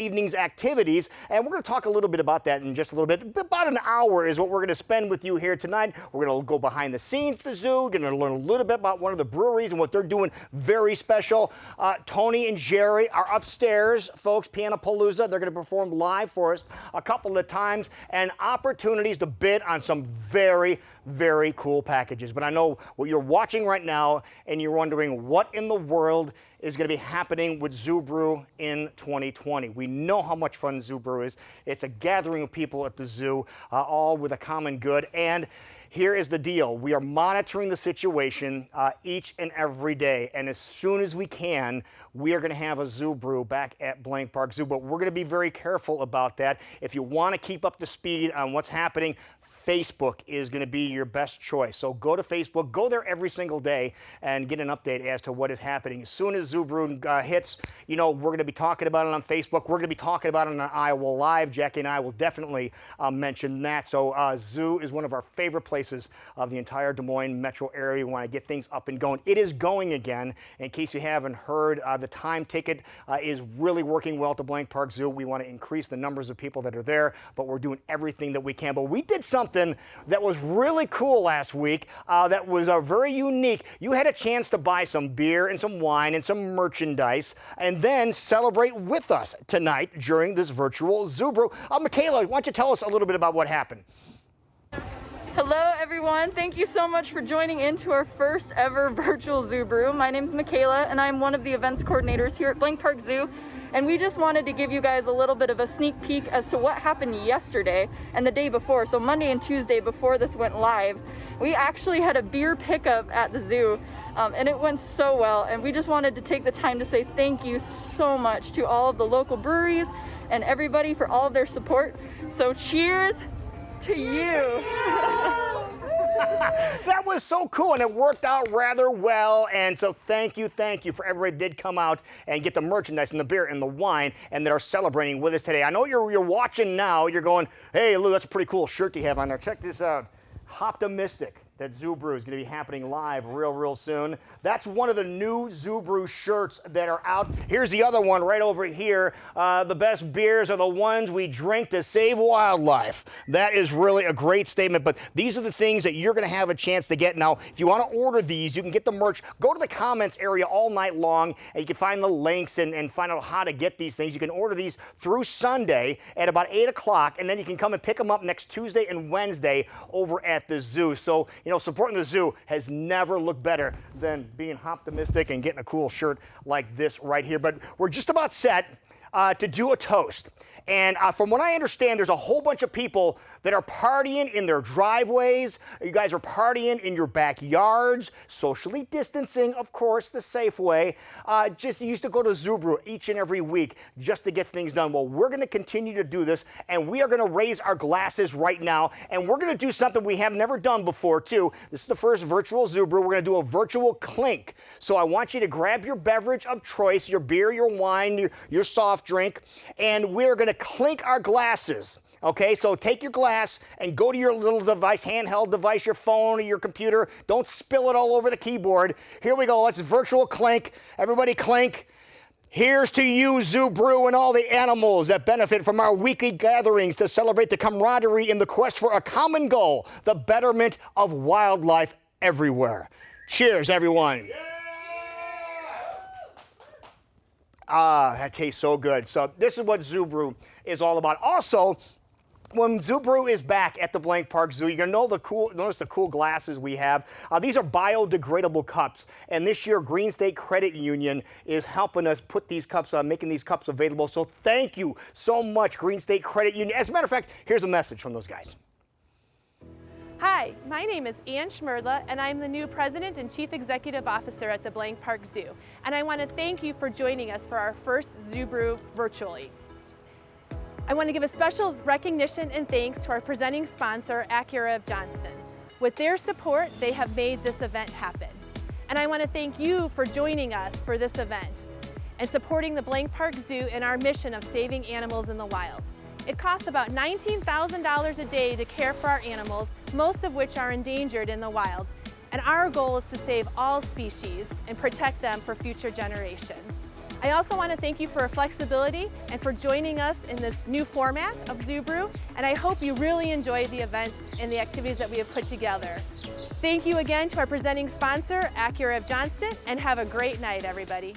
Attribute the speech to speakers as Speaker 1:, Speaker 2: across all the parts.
Speaker 1: evening's activities, and we're going to talk a little bit about that in just a little bit. About an hour is what we're going to spend with you here tonight. We're going to go behind the scenes at the zoo, going to learn a little bit about one of the breweries and what they're doing very special. Tony and Jerry are upstairs, folks, Pianapalooza. They're going to perform live for us a couple of times, and opportunities to bid on some very, very cool packages. But I know what you're watching right now, and you're wondering what in the world is going to be happening with Zoo Brew in 2020. We know how much fun Zoo Brew is. It's a gathering of people at the zoo, all with a common good. And here is the deal. We are monitoring the situation each and every day. And as soon as we can, we are going to have a Zoo Brew back at Blank Park Zoo. But we're going to be very careful about that. If you want to keep up to speed on what's happening, Facebook is going to be your best choice. So go to Facebook, go there every single day and get an update as to what is happening. As soon as Zoo Brew hits, you know, we're going to be talking about it on Facebook. We're going to be talking about it on Iowa Live. Jackie and I will definitely mention that. So Zoo is one of our favorite places of the entire Des Moines metro area. We want to get things up and going. It is going again. In case you haven't heard, the time ticket is really working well at the Blank Park Zoo. We want to increase the numbers of people that are there, but we're doing everything that we can. But we did something that was really cool last week, that was very unique. You had a chance to buy some beer and some wine and some merchandise and then celebrate with us tonight during this virtual Zoo Brew. Michaela, why don't you tell us a little bit about what happened?
Speaker 2: Hello everyone, thank you so much for joining in to our first ever virtual Zoo Brew. My name's Michaela and I'm one of the events coordinators here at Blank Park Zoo. And we just wanted to give you guys a little bit of a sneak peek as to what happened yesterday and the day before. So Monday and Tuesday before this went live, we actually had a beer pickup at the zoo and it went so well. And we just wanted to take the time to say thank you so much to all of the local breweries and everybody for all of their support. So cheers to you.
Speaker 1: That was so cool, and it worked out rather well. And so thank you for everybody that did come out and get the merchandise and the beer and the wine and that are celebrating with us today. I know you're watching now. You're going, hey, Lou, that's a pretty cool shirt you have on there. Check this out. Hoptimistic. That Zoo Brew is going to be happening live real soon. That's one of the new Zoo Brew shirts that are out. Here's the other one right over here. The best beers are the ones we drink to save wildlife. That is really a great statement, but these are the things that you're going to have a chance to get. Now, if you want to order these, you can get the merch. Go to the comments area all night long, and you can find the links and find out how to get these things. You can order these through Sunday at about 8 o'clock, and then you can come and pick them up next Tuesday and Wednesday over at the zoo. So, you know, supporting the zoo has never looked better than being optimistic and getting a cool shirt like this right here. But we're just about set to do a toast. And from what I understand, there's a whole bunch of people that are partying in their driveways. You guys are partying in your backyards, socially distancing, of course, the safe way. Just used to go to Zoo Brew each and every week just to get things done. Well, we're going to continue to do this, and we are going to raise our glasses right now, and we're going to do something we have never done before, too. This is the first virtual Zoo Brew. We're going to do a virtual clink. So I want you to grab your beverage of choice, your beer, your wine, your soft drink, and we're going to clink our glasses. Okay, so take your glass and go to your little device, handheld device, your phone or your computer. Don't spill it all over the keyboard. Here we go. Let's virtual clink. Everybody clink. Here's to you, Zoo Brew, and all the animals that benefit from our weekly gatherings to celebrate the camaraderie in the quest for a common goal, the betterment of wildlife everywhere. Cheers, everyone. That tastes so good. So this is what Zoo Brew is all about. Also, when Zoo Brew is back at the Blank Park Zoo, you're gonna notice the cool glasses we have. These are biodegradable cups, and this year Green State Credit Union is helping us put these cups, making these cups available. So thank you so much, Green State Credit Union. As a matter of fact, here's a message from those guys.
Speaker 3: Hi, my name is Ann Schmerla, and I'm the new President and Chief Executive Officer at the Blank Park Zoo. And I want to thank you for joining us for our first Zoo Brew virtually. I want to give a special recognition and thanks to our presenting sponsor, Acura of Johnston. With their support, they have made this event happen. And I want to thank you for joining us for this event and supporting the Blank Park Zoo in our mission of saving animals in the wild. It costs about $19,000 a day to care for our animals, most of which are endangered in the wild. And our goal is to save all species and protect them for future generations. I also want to thank you for your flexibility and for joining us in this new format of Zoo Brew, and I hope you really enjoyed the event and the activities that we have put together. Thank you again to our presenting sponsor, Acura of Johnston, and have a great night, everybody.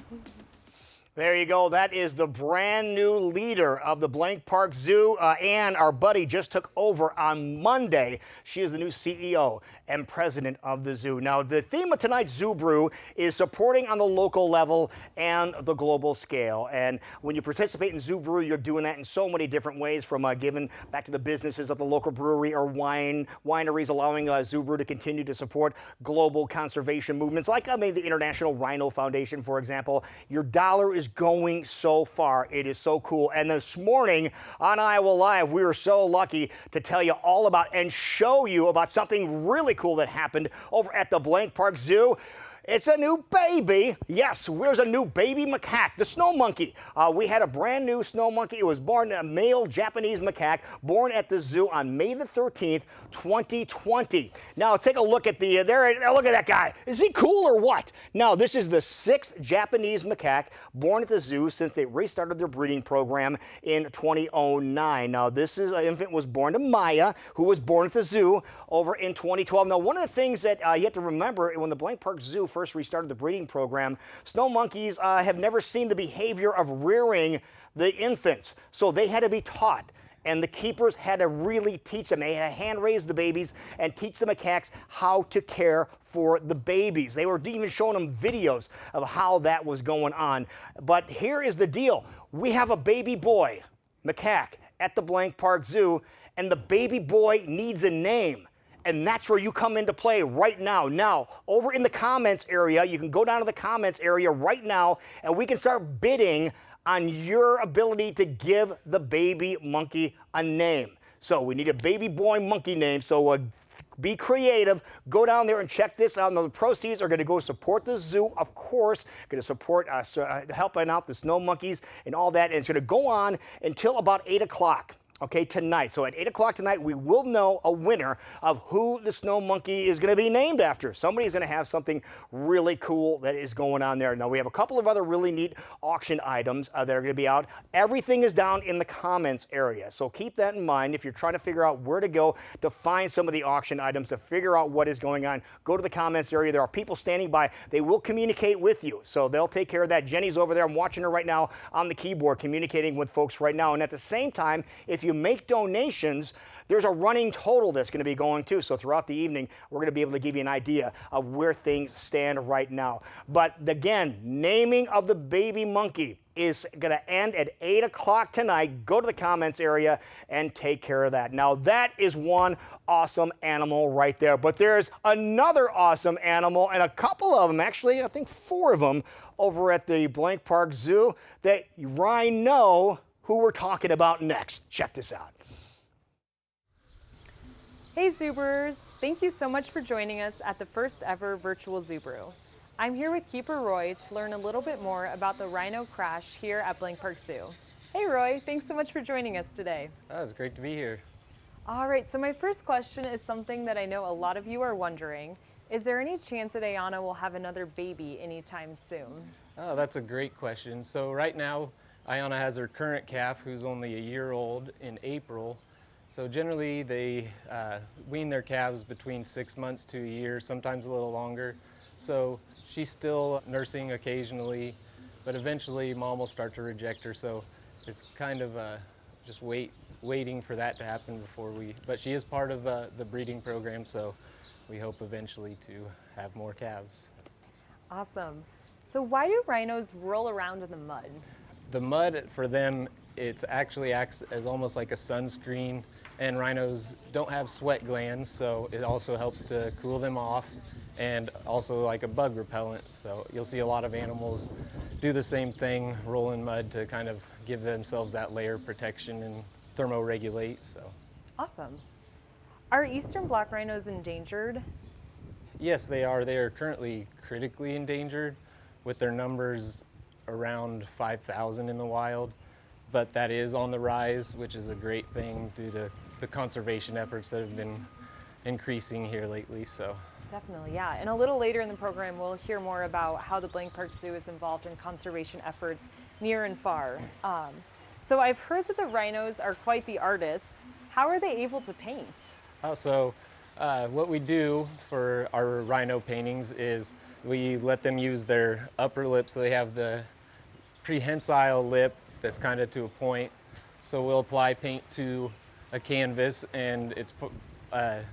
Speaker 1: There you go. That is the brand new leader of the Blank Park Zoo. Ann, our buddy, just took over on Monday. She is the new CEO and president of the zoo. Now, the theme of tonight's Zoo Brew is supporting on the local level and the global scale. And when you participate in Zoo Brew, you're doing that in so many different ways, from giving back to the businesses of the local brewery or wineries, allowing Zoo Brew to continue to support global conservation movements, like the International Rhino Foundation, for example. Your dollar is going so far. It is so cool. And this morning on Iowa Live, we were so lucky to tell you all about and show you about something really cool that happened over at the Blank Park Zoo. It's a new baby. Yes, there's a new baby macaque, the snow monkey. We had a brand new snow monkey. It was born a male Japanese macaque, born at the zoo on May the 13th, 2020. Now take a look at look at that guy. Is he cool or what? Now this is the 6th Japanese macaque born at the zoo since they restarted their breeding program in 2009. Now this infant was born to Maya, who was born at the zoo over in 2012. Now one of the things that you have to remember when the Blank Park Zoo first restarted the breeding program, snow monkeys have never seen the behavior of rearing the infants, so they had to be taught. And the keepers had to really teach them. They had to hand raise the babies and teach the macaques how to care for the babies. They were even showing them videos of how that was going on. But here is the deal. We have a baby boy macaque at the Blank Park Zoo, and the baby boy needs a name. And that's where you come into play right now. Now, over in the comments area, you can go down to the comments area right now, and we can start bidding on your ability to give the baby monkey a name. So we need a baby boy monkey name. So be creative. Go down there and check this out. Now, the proceeds are going to go support the zoo, of course. Going to support helping out the snow monkeys and all that. And it's going to go on until about 8 o'clock. Okay, tonight. So at 8 o'clock tonight, we will know a winner of who the snow monkey is going to be named after. Somebody's going to have something really cool that is going on there. Now, we have a couple of other really neat auction items that are going to be out. Everything is down in the comments area. So keep that in mind. If you're trying to figure out where to go to find some of the auction items, to figure out what is going on, go to the comments area. There are people standing by. They will communicate with you. So they'll take care of that. Jenny's over there. I'm watching her right now on the keyboard, communicating with folks right now. And at the same time, if you make donations, there's a running total that's going to be going too. So throughout the evening, we're going to be able to give you an idea of where things stand right now. But again, naming of the baby monkey is going to end at 8 o'clock tonight. Go to the comments area and take care of that. Now, that is one awesome animal right there. But there's another awesome animal, and a couple of them, actually, I think 4 of them, over at the Blank Park Zoo that Ryan know who we're talking about next. Check this out.
Speaker 4: Hey Zoobrers, thank you so much for joining us at the first ever virtual Zoo Brew. I'm here with Keeper Roy to learn a little bit more about the rhino crash here at Blank Park Zoo. Hey Roy, thanks so much for joining us today.
Speaker 5: Oh, it's great to be here.
Speaker 4: All right, so my first question is something that I know a lot of you are wondering. Is there any chance that Ayana will have another baby anytime soon?
Speaker 5: Oh, that's a great question. So right now, Ayana has her current calf, who's only a year old, in April. So generally they wean their calves between 6 months to a year, sometimes a little longer. So she's still nursing occasionally, but eventually mom will start to reject her. So it's kind of just waiting for that to happen but she is part of the breeding program, so we hope eventually to have more calves.
Speaker 4: Awesome. So why do rhinos roll around in the mud?
Speaker 5: The mud, for them, it actually acts as almost like a sunscreen, and rhinos don't have sweat glands, so it also helps to cool them off, and also like a bug repellent. So you'll see a lot of animals do the same thing, roll in mud to kind of give themselves that layer of protection and thermoregulate. So.
Speaker 4: Awesome. Are eastern black rhinos endangered?
Speaker 5: Yes, they are. They are currently critically endangered, with their numbers around 5,000 in the wild, but that is on the rise, which is a great thing due to the conservation efforts that have been increasing here lately. So
Speaker 4: Definitely, yeah. And a little later in the program, we'll hear more about how the Blank Park Zoo is involved in conservation efforts near and far. So I've heard that the rhinos are quite the artists. How are they able to paint?
Speaker 5: What we do for our rhino paintings is we let them use their upper lip, so they have the prehensile lip that's kind of to a point. So we'll apply paint to a canvas, and it's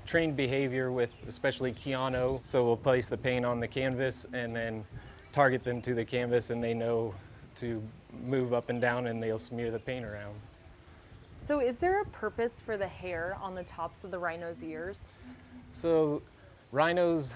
Speaker 5: trained behavior with especially Keanu. So we'll place the paint on the canvas and then target them to the canvas, and they know to move up and down, and they'll smear the paint around.
Speaker 4: So is there a purpose for the hair on the tops of the rhino's ears?
Speaker 5: So rhinos,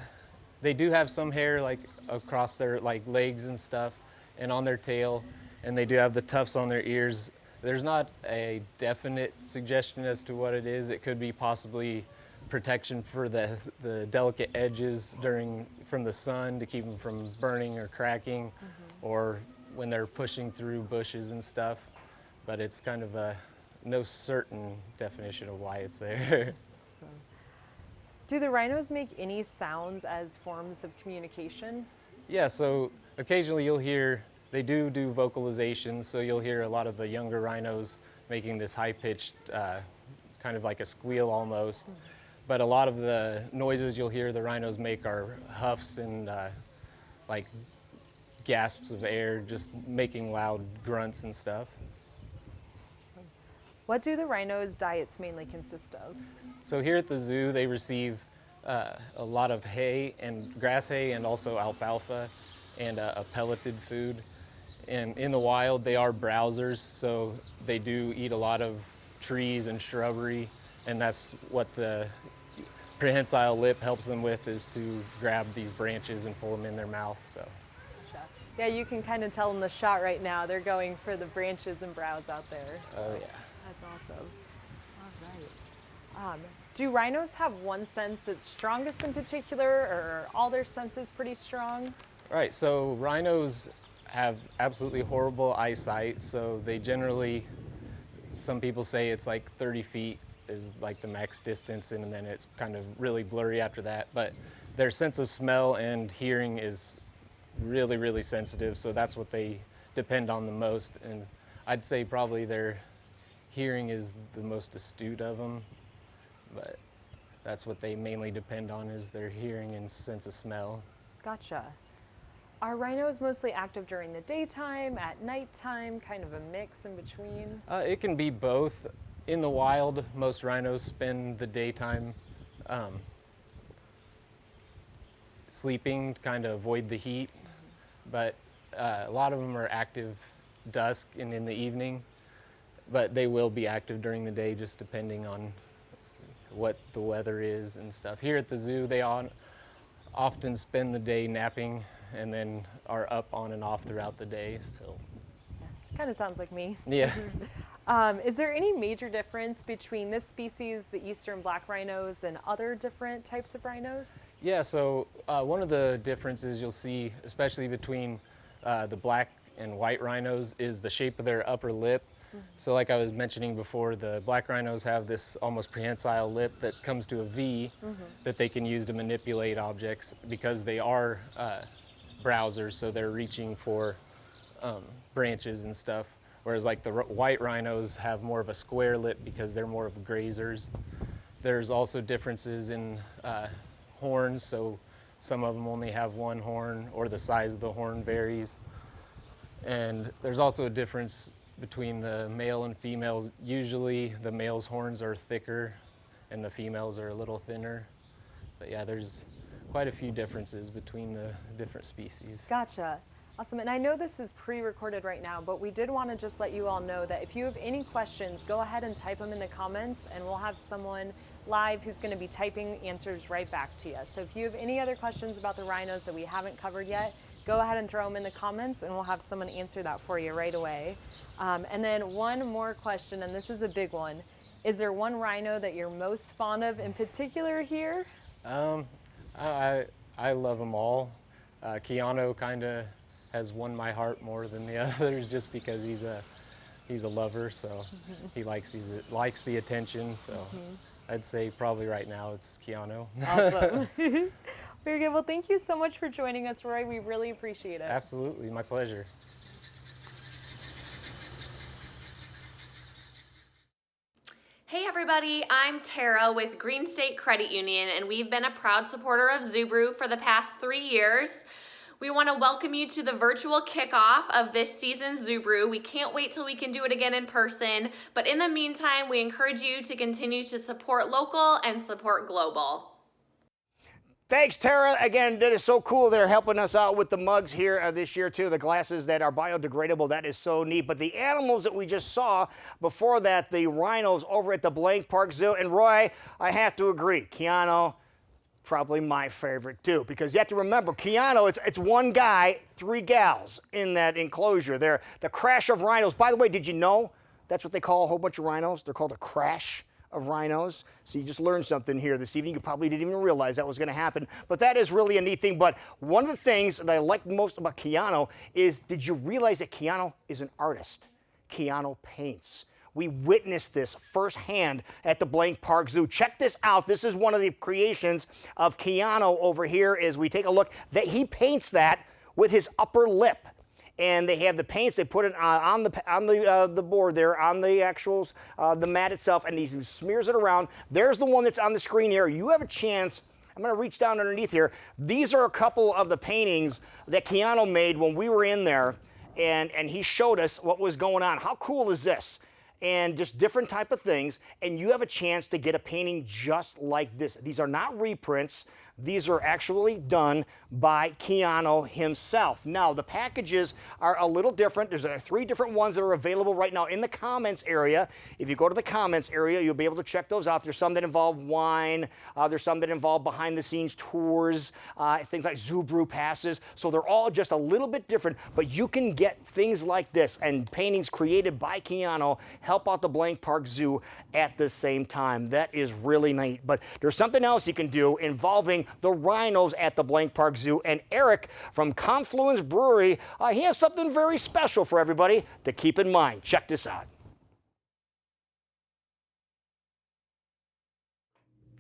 Speaker 5: they do have some hair like across their like legs and stuff and on their tail, and they do have the tufts on their ears. There's not a definite suggestion as to what it is. It could be possibly protection for the delicate edges from the sun to keep them from burning or cracking, or when they're pushing through bushes and stuff. But it's kind of no certain definition of why it's there.
Speaker 4: Do the rhinos make any sounds as forms of communication?
Speaker 5: Yeah, so occasionally you'll hear, they do vocalizations, so you'll hear a lot of the younger rhinos making this high-pitched, it's kind of like a squeal almost. But a lot of the noises you'll hear the rhinos make are huffs and like gasps of air, just making loud grunts and stuff.
Speaker 4: What do the rhinos' diets mainly consist of?
Speaker 5: So here at the zoo, they receive a lot of hay and grass hay, and also alfalfa and a pelleted food. And in the wild, they are browsers, so they do eat a lot of trees and shrubbery, and that's what the prehensile lip helps them with, is to grab these branches and pull them in their mouth. So.
Speaker 4: Yeah, you can kind of tell in the shot right now, they're going for the branches and browse out there.
Speaker 5: Oh yeah.
Speaker 4: That's awesome. All right. Do rhinos have one sense that's strongest in particular, or are all their senses pretty strong?
Speaker 5: Right, so rhinos have absolutely horrible eyesight, so they generally, some people say it's like 30 feet is like the max distance, and then it's kind of really blurry after that. But their sense of smell and hearing is really, really sensitive, so that's what they depend on the most. And I'd say probably their hearing is the most astute of them, but that's what they mainly depend on, is their hearing and sense of smell.
Speaker 4: Gotcha. Are rhinos mostly active during the daytime, at nighttime, kind of a mix in between?
Speaker 5: It can be both. In the wild, most rhinos spend the daytime sleeping to kind of avoid the heat, but a lot of them are active dusk and in the evening, but they will be active during the day, just depending on what the weather is and stuff. Here at the zoo, they often spend the day napping and then are up on and off throughout the day. So,
Speaker 4: Kind of sounds like me.
Speaker 5: yeah.
Speaker 4: Is there any major difference between this species, the eastern black rhinos, and other different types of rhinos?
Speaker 5: Yeah, so one of the differences you'll see, especially between the black and white rhinos, is the shape of their upper lip. So like I was mentioning before, the black rhinos have this almost prehensile lip that comes to a V that they can use to manipulate objects, because they are browsers, so they're reaching for branches and stuff. Whereas like the white rhinos have more of a square lip because they're more of grazers. There's also differences in horns, so some of them only have one horn, or the size of the horn varies. And there's also a difference between the male and female. Usually the male's horns are thicker and the females are a little thinner. But yeah, there's quite a few differences between the different species.
Speaker 4: Gotcha. Awesome. And I know this is pre-recorded right now, but we did want to just let you all know that if you have any questions, go ahead and type them in the comments, and we'll have someone live who's going to be typing answers right back to you. So if you have any other questions about the rhinos that we haven't covered yet, go ahead and throw them in the comments, and we'll have someone answer that for you right away. And then one more question, and this is a big one. Is there one rhino that you're most fond of in particular here?
Speaker 5: I love them all. Keanu kind of has won my heart more than the others, just because he's a lover, so he likes the attention. So I'd say probably right now it's Keanu.
Speaker 4: Awesome. Very good. Well, thank you so much for joining us, Roy. We really appreciate it.
Speaker 5: Absolutely, my pleasure.
Speaker 6: Hey everybody, I'm Tara with Green State Credit Union, and we've been a proud supporter of Zubru for the past 3 years. We want to welcome you to the virtual kickoff of this season's Zubru. We can't wait till we can do it again in person, but in the meantime, we encourage you to continue to support local and support global.
Speaker 1: Thanks, Tara. Again, that is so cool. They're helping us out with the mugs here this year, too. The glasses that are biodegradable. That is so neat. But the animals that we just saw before that, the rhinos over at the Blank Park Zoo. And Roy, I have to agree, Keanu, probably my favorite, too. Because you have to remember, Keanu, it's one guy, 3 gals in that enclosure there. The crash of rhinos. By the way, did you know that's what they call a whole bunch of rhinos? They're called a crash of rhinos. So you just learned something here this evening. You probably didn't even realize that was going to happen, but that is really a neat thing. But one of the things that I like most about Keanu is, did you realize that Keanu is an artist? Keanu paints. We witnessed this firsthand at the Blank Park Zoo. Check this out. This is one of the creations of Keanu over here as we take a look. That he paints that with his upper lip. And they have the paints, they put it on the board there, on the actual, the mat itself, and he smears it around. There's the one that's on the screen here. You have a chance. I'm going to reach down underneath here. These are a couple of the paintings that Keanu made when we were in there, and he showed us what was going on. How cool is this? And just different type of things, and you have a chance to get a painting just like this. These are not reprints. These are actually done by Keanu himself. Now, the packages are a little different. There's 3 different ones that are available right now in the comments area. If you go to the comments area, you'll be able to check those out. There's some that involve wine. There's some that involve behind-the-scenes tours, things like Zubru passes. So they're all just a little bit different, but you can get things like this and paintings created by Keanu help out the Blank Park Zoo at the same time. That is really neat. But there's something else you can do involving the rhinos at the Blank Park Zoo. And Eric from Confluence Brewery, he has something very special for everybody to keep in mind. Check this out.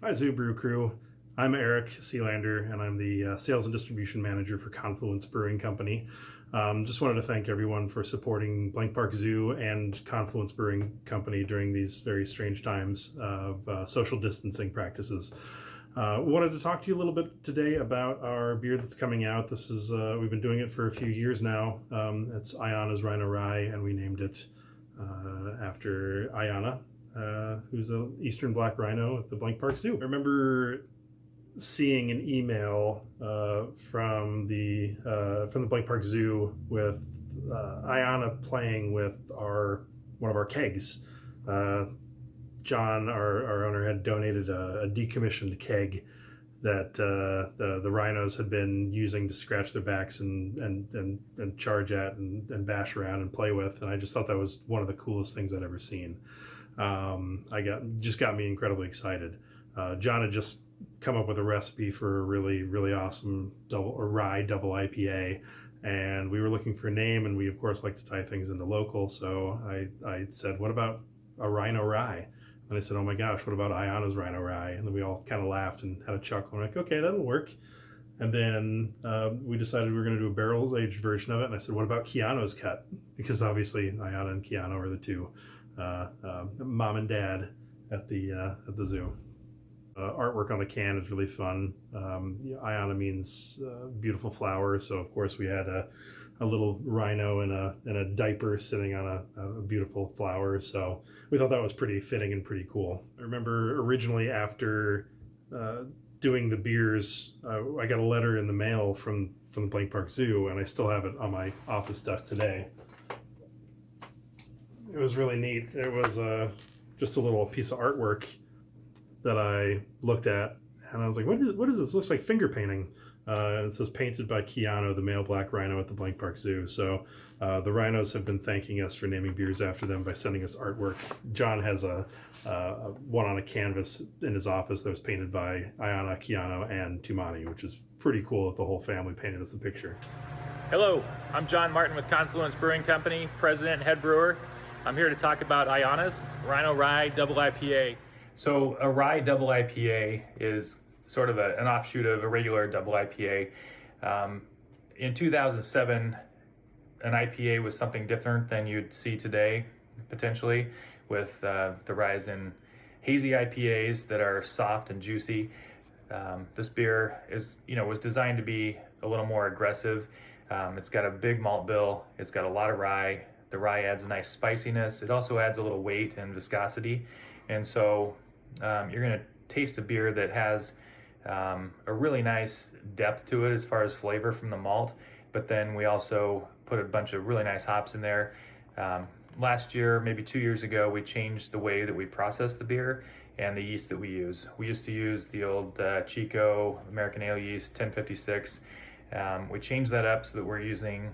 Speaker 7: Hi, Zubru crew. I'm Eric Sealander, and I'm the Sales and Distribution Manager for Confluence Brewing Company. Just wanted to thank everyone for supporting Blank Park Zoo and Confluence Brewing Company during these very strange times of social distancing practices. Wanted to talk to you a little bit today about our beer that's coming out. This is we've been doing it for a few years now. It's Ayana's Rhino Rye, and we named it after Ayana, who's an Eastern Black Rhino at the Blank Park Zoo. I remember seeing an email from the Blank Park Zoo with Ayana playing with one of our kegs. John, our owner, had donated a decommissioned keg that the rhinos had been using to scratch their backs and charge at and bash around and play with, and I just thought that was one of the coolest things I'd ever seen. Just got me incredibly excited. John had just come up with a recipe for a really awesome rye double IPA, and we were looking for a name, and we of course like to tie things into local, so I said, what about a Rhino Rye? And I said, oh my gosh, what about Ayana's Rhino Rye? And then we all kind of laughed and had a chuckle. I'm like, okay, that'll work. And then we decided we were going to do a barrels aged version of it. And I said, what about Keanu's cut? Because obviously Ayana and Keanu are the two mom and dad at the zoo. Artwork on the can is really fun. Ayana means beautiful flower, so of course we had a little rhino in a diaper sitting on a beautiful flower, so we thought that was pretty fitting and pretty cool. I remember originally after doing the beers, I got a letter in the mail from the Blank Park Zoo, and I still have it on my office desk today. It was really neat. It was just a little piece of artwork that I looked at, and I was like, what is this? It looks like finger painting. And it says painted by Keanu, the male black rhino at the Blank Park Zoo. So the rhinos have been thanking us for naming beers after them by sending us artwork. John has a one on a canvas in his office that was painted by Ayana, Keanu, and Tumani, which is pretty cool that the whole family painted us a picture.
Speaker 8: Hello, I'm John Martin with Confluence Brewing Company, president and head brewer. I'm here to talk about Ayana's Rhino Rye Double IPA. So a rye double IPA is sort of an offshoot of a regular double IPA. In 2007, an IPA was something different than you'd see today, potentially, with the rise in hazy IPAs that are soft and juicy. This beer was designed to be a little more aggressive. It's got a big malt bill. It's got a lot of rye. The rye adds a nice spiciness. It also adds a little weight and viscosity. And so you're going to taste a beer that has a really nice depth to it as far as flavor from the malt. But then we also put a bunch of really nice hops in there. Last year, maybe 2 years ago, we changed the way that we process the beer and the yeast that we use. We used to use the old Chico American Ale yeast 1056. We changed that up so that we're using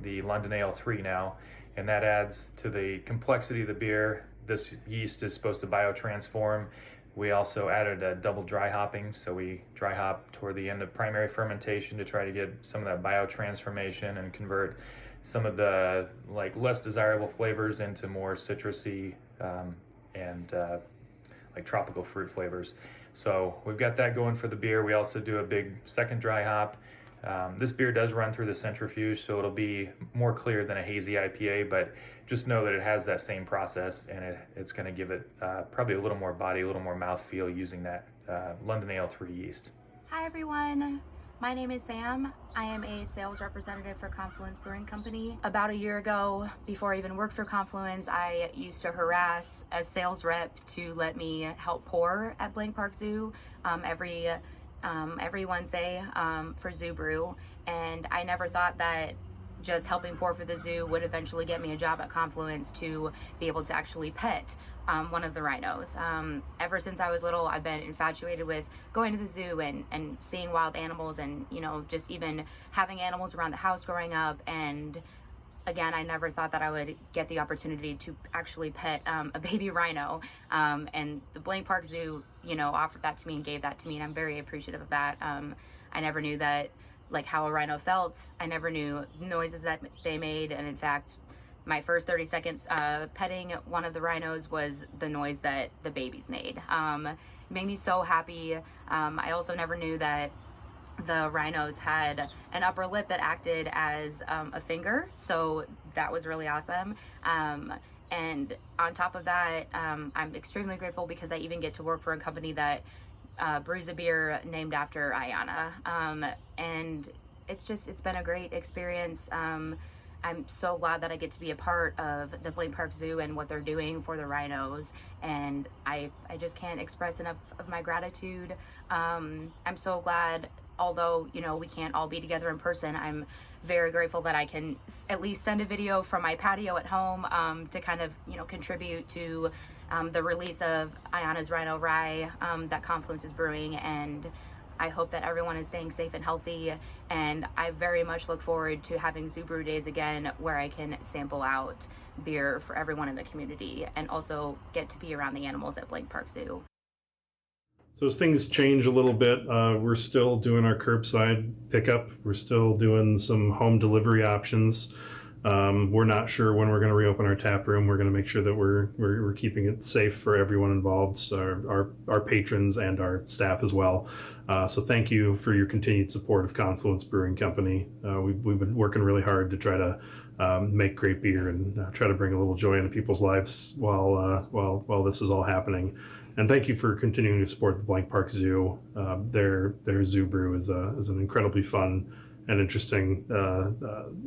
Speaker 8: the London Ale 3 now, and that adds to the complexity of the beer. This yeast is supposed to biotransform. We also added a double dry hopping, so we dry hop toward the end of primary fermentation to try to get some of that biotransformation and convert some of the less desirable flavors into more citrusy and tropical fruit flavors. So we've got that going for the beer. We also do a big second dry hop. This beer does run through the centrifuge, so it'll be more clear than a hazy IPA, but just know that it has that same process, and it's going to give it probably a little more body, a little more mouthfeel using that London Ale 3 yeast.
Speaker 9: Hi everyone, my name is Sam. I am a sales representative for Confluence Brewing Company. About a year ago, before I even worked for Confluence, I used to harass a sales rep to let me help pour at Blank Park Zoo every Wednesday for Zoo Brew, and I never thought that just helping pour for the zoo would eventually get me a job at Confluence to be able to actually pet one of the rhinos. Ever since I was little, I've been infatuated with going to the zoo and seeing wild animals, and just even having animals around the house growing up. And again, I never thought that I would get the opportunity to actually pet a baby rhino, and the Blank Park Zoo offered that to me and gave that to me, and I'm very appreciative of that. I never knew that how a rhino felt. I never knew noises that they made, and in fact my first 30 seconds petting one of the rhinos was the noise that the babies made. It made me so happy. I also never knew that the rhinos had an upper lip that acted as a finger, so that was really awesome. And on top of that, I'm extremely grateful because I even get to work for a company that brews a beer named after Ayana, and it's been a great experience. I'm so glad that I get to be a part of the Blank Park Zoo and what they're doing for the rhinos, and I just can't express enough of my gratitude. I'm so glad, although we can't all be together in person, I'm very grateful that I can at least send a video from my patio at home to kind of contribute to the release of Ayana's Rhino Rye that Confluence is brewing, and I hope that everyone is staying safe and healthy, and I very much look forward to having Zoo Brew Days again, where I can sample out beer for everyone in the community and also get to be around the animals at Blank Park Zoo.
Speaker 7: So as things change a little bit, we're still doing our curbside pickup. We're still doing some home delivery options. We're not sure when we're going to reopen our tap room. We're going to make sure that we're keeping it safe for everyone involved, so our patrons and our staff as well. So thank you for your continued support of Confluence Brewing Company. We've been working really hard to try to make great beer and try to bring a little joy into people's lives while this is all happening. And thank you for continuing to support the Blank Park Zoo. Their Zoo Brew is an incredibly fun and interesting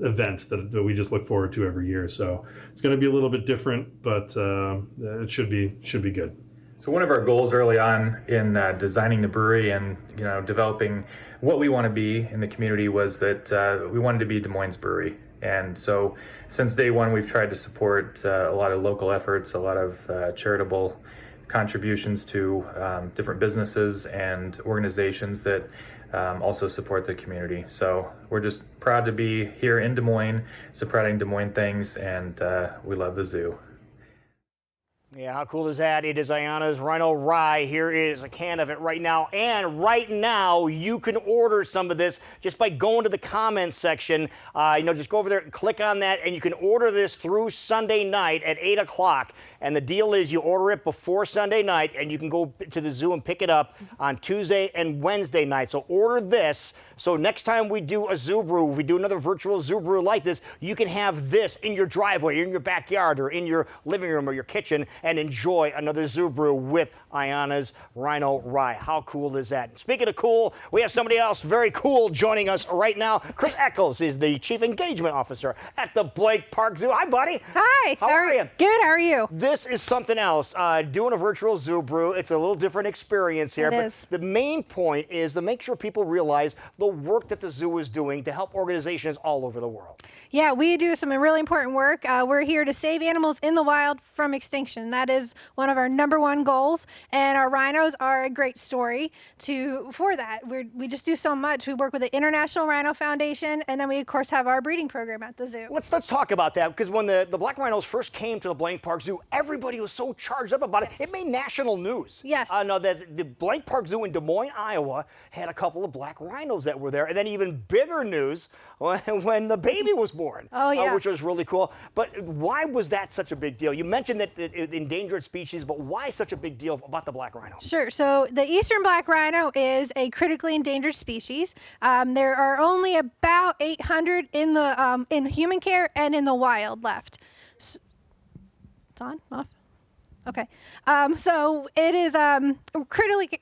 Speaker 7: event that we just look forward to every year. So it's going to be a little bit different, but it should be good.
Speaker 8: So one of our goals early on in designing the brewery and developing what we want to be in the community was that we wanted to be Des Moines brewery. And so since day one, we've tried to support a lot of local efforts, a lot of charitable contributions to different businesses and organizations that also support the community. So we're just proud to be here in Des Moines, supporting Des Moines things, and we love the zoo.
Speaker 1: Yeah, how cool is that? It is Ayana's Rhino Rye. Here is a can of it right now. And right now, you can order some of this just by going to the comments section. Just go over there and click on that, and you can order this through Sunday night at 8 o'clock. And the deal is you order it before Sunday night, and you can go to the zoo and pick it up on Tuesday and Wednesday night. So order this. So next time we do a zoo brew, we do another virtual zoo brew like this, you can have this in your driveway, in your backyard, or in your living room or your kitchen, and enjoy another zoo brew with Ayana's Rhino Rye. How cool is that? Speaking of cool, we have somebody else very cool joining us right now. Chris Eccles is the Chief Engagement Officer at the Blank Park Zoo. Hi, buddy.
Speaker 10: Hi.
Speaker 1: How are you?
Speaker 10: Good. How are you?
Speaker 1: This is something else. Doing a virtual zoo brew, it's a little different experience here.
Speaker 10: It
Speaker 1: but
Speaker 10: is.
Speaker 1: The main point is to make sure people realize the work that the zoo is doing to help organizations all over the world.
Speaker 10: Yeah, we do some really important work. We're here to save animals in the wild from extinction. That is one of our #1 goals, and our rhinos are a great story for that. We just do so much. We work with the International Rhino Foundation, and then we, of course, have our breeding program at the zoo.
Speaker 1: Let's talk about that, because when the black rhinos first came to the Blank Park Zoo, everybody was so charged up about it. It made national news.
Speaker 10: Yes.
Speaker 1: No, the Blank Park Zoo in Des Moines, Iowa, had a couple of black rhinos that were there, and then even bigger news when the baby was born.
Speaker 10: Oh, yeah.
Speaker 1: Which was really cool. But why was that such a big deal? You mentioned that endangered species, but why such a big deal about the black rhino?
Speaker 10: Sure. So the eastern black rhino is a critically endangered species. There are only about 800 in human care and in the wild left. It's on? Off? Okay. So it is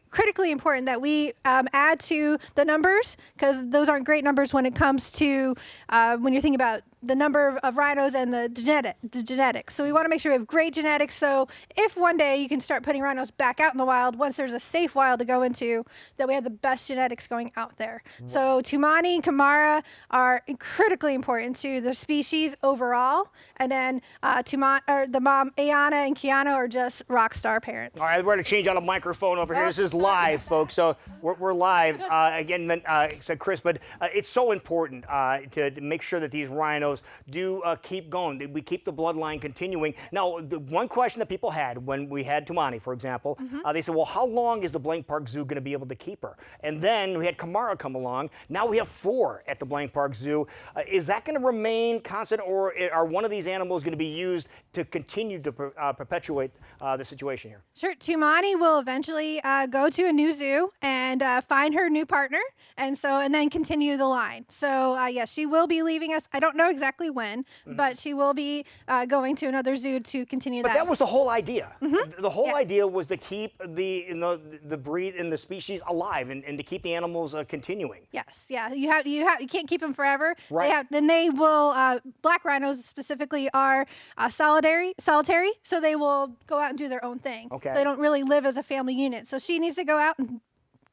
Speaker 10: critically important that we add to the numbers, because those aren't great numbers when it comes to when you're thinking about the number of rhinos and the genetics. So we want to make sure we have great genetics. So if one day you can start putting rhinos back out in the wild, once there's a safe wild to go into, that we have the best genetics going out there. Wow. So Tumani and Kamara are critically important to the species overall. And then the mom, Ayana and Kiana, are just rock star parents.
Speaker 1: All right, we're going to change out a microphone over here. This is live, folks. So we're live. Again, said Chris, but it's so important to make sure that these rhinos do keep going. We keep the bloodline continuing. Now, the one question that people had when we had Tumani, for example, they said, well, how long is the Blank Park Zoo going to be able to keep her? And then we had Kamara come along. Now we have 4 at the Blank Park Zoo. Is that going to remain constant, or are one of these animals going to be used to continue to perpetuate the situation here?
Speaker 10: Sure. Tumani will eventually go to a new zoo and find her new partner, and then continue the line. So yes, she will be leaving us. I don't know exactly when, but she will be going to another zoo to continue that.
Speaker 1: But that was the whole idea. The whole idea was to keep the breed and the species alive, and to keep the animals continuing.
Speaker 10: Yes, yeah. You can't keep them forever.
Speaker 1: Right.
Speaker 10: They will. Black rhinos specifically are solitary, so they will go out and do their own thing.
Speaker 1: Okay.
Speaker 10: So they don't really live as a family unit. So she needs to go out and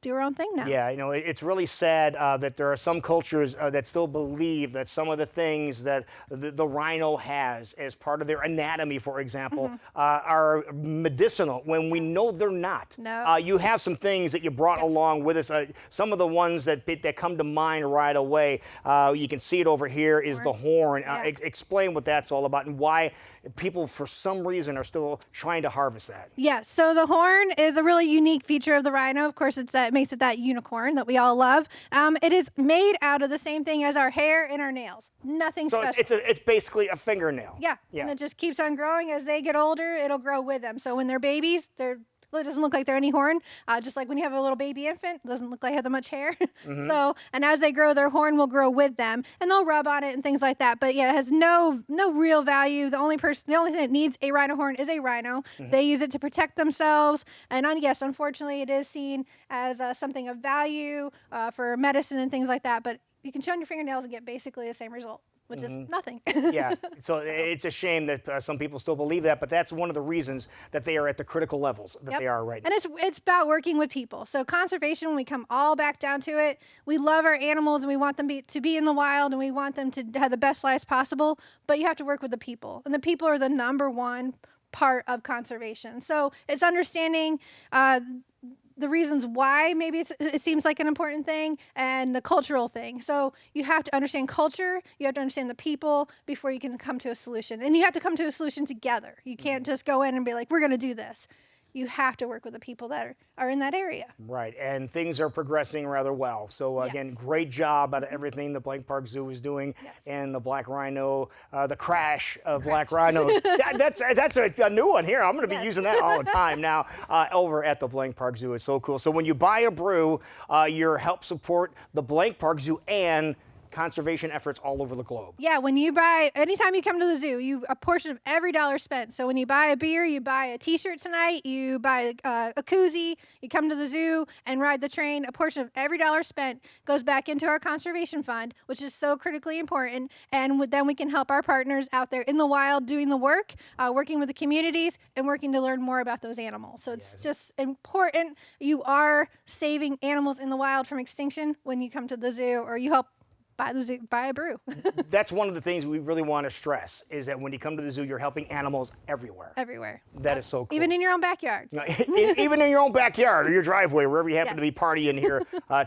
Speaker 10: do her own thing now.
Speaker 1: Yeah, it's really sad that there are some cultures that still believe that some of the things that the rhino has as part of their anatomy, for example, are medicinal, when we know they're not.
Speaker 10: No.
Speaker 1: You have some things that you brought along with us. Some of the ones that come to mind right away, you can see it over here, is the horn.
Speaker 10: Yeah.
Speaker 1: Explain what that's all about and why people, for some reason, are still trying to harvest that.
Speaker 10: Yes, so the horn is a really unique feature of the rhino. Of course, it makes it that unicorn that we all love. It is made out of the same thing as our hair and our nails. Nothing special.
Speaker 1: So it's basically a fingernail.
Speaker 10: Yeah, and it just keeps on growing. As they get older, it'll grow with them. So when they're babies, it doesn't look like they're any horn. Just like when you have a little baby infant, it doesn't look like they have that much hair. And as they grow, their horn will grow with them, and they'll rub on it and things like that. But yeah, it has no real value. The only thing that needs a rhino horn is a rhino. They use it to protect themselves. And yes, unfortunately, it is seen as something of value for medicine and things like that. But you can chew on your fingernails and get basically the same result, which is nothing.
Speaker 1: Yeah, so it's a shame that some people still believe that, but that's one of the reasons that they are at the critical levels that they are right now.
Speaker 10: And it's about working with people. So conservation, when we come all back down to it, we love our animals and we want them to be in the wild, and we want them to have the best lives possible, but you have to work with the people. And the people are the #1 part of conservation. So it's understanding the reasons why maybe it seems like an important thing, and the cultural thing. So you have to understand culture, you have to understand the people before you can come to a solution. And you have to come to a solution together. You can't just go in and be like, we're going to do this. You have to work with the people that are in that area.
Speaker 1: Right, and things are progressing rather well. So again, great job out of everything the Blank Park Zoo is doing, and the black rhino, the crash of black rhinos. That's a new one here. I'm going to be using that all the time now over at the Blank Park Zoo. It's so cool. So when you buy a brew, you help support the Blank Park Zoo and conservation efforts all over the globe.
Speaker 10: Yeah, when you buy, anytime you come to the zoo, a portion of every dollar spent. So when you buy a beer, you buy a t-shirt tonight, you buy a koozie, you come to the zoo and ride the train, a portion of every dollar spent goes back into our conservation fund, which is so critically important. And then we can help our partners out there in the wild doing the work, working with the communities and working to learn more about those animals. So it's just important. You are saving animals in the wild from extinction when you come to the zoo, or you help buy a brew.
Speaker 1: That's one of the things we really want to stress, is that when you come to the zoo, you're helping animals everywhere.
Speaker 10: Everywhere.
Speaker 1: That is so cool.
Speaker 10: Even in your own backyard.
Speaker 1: Even in your own backyard or your driveway, wherever you happen to be partying here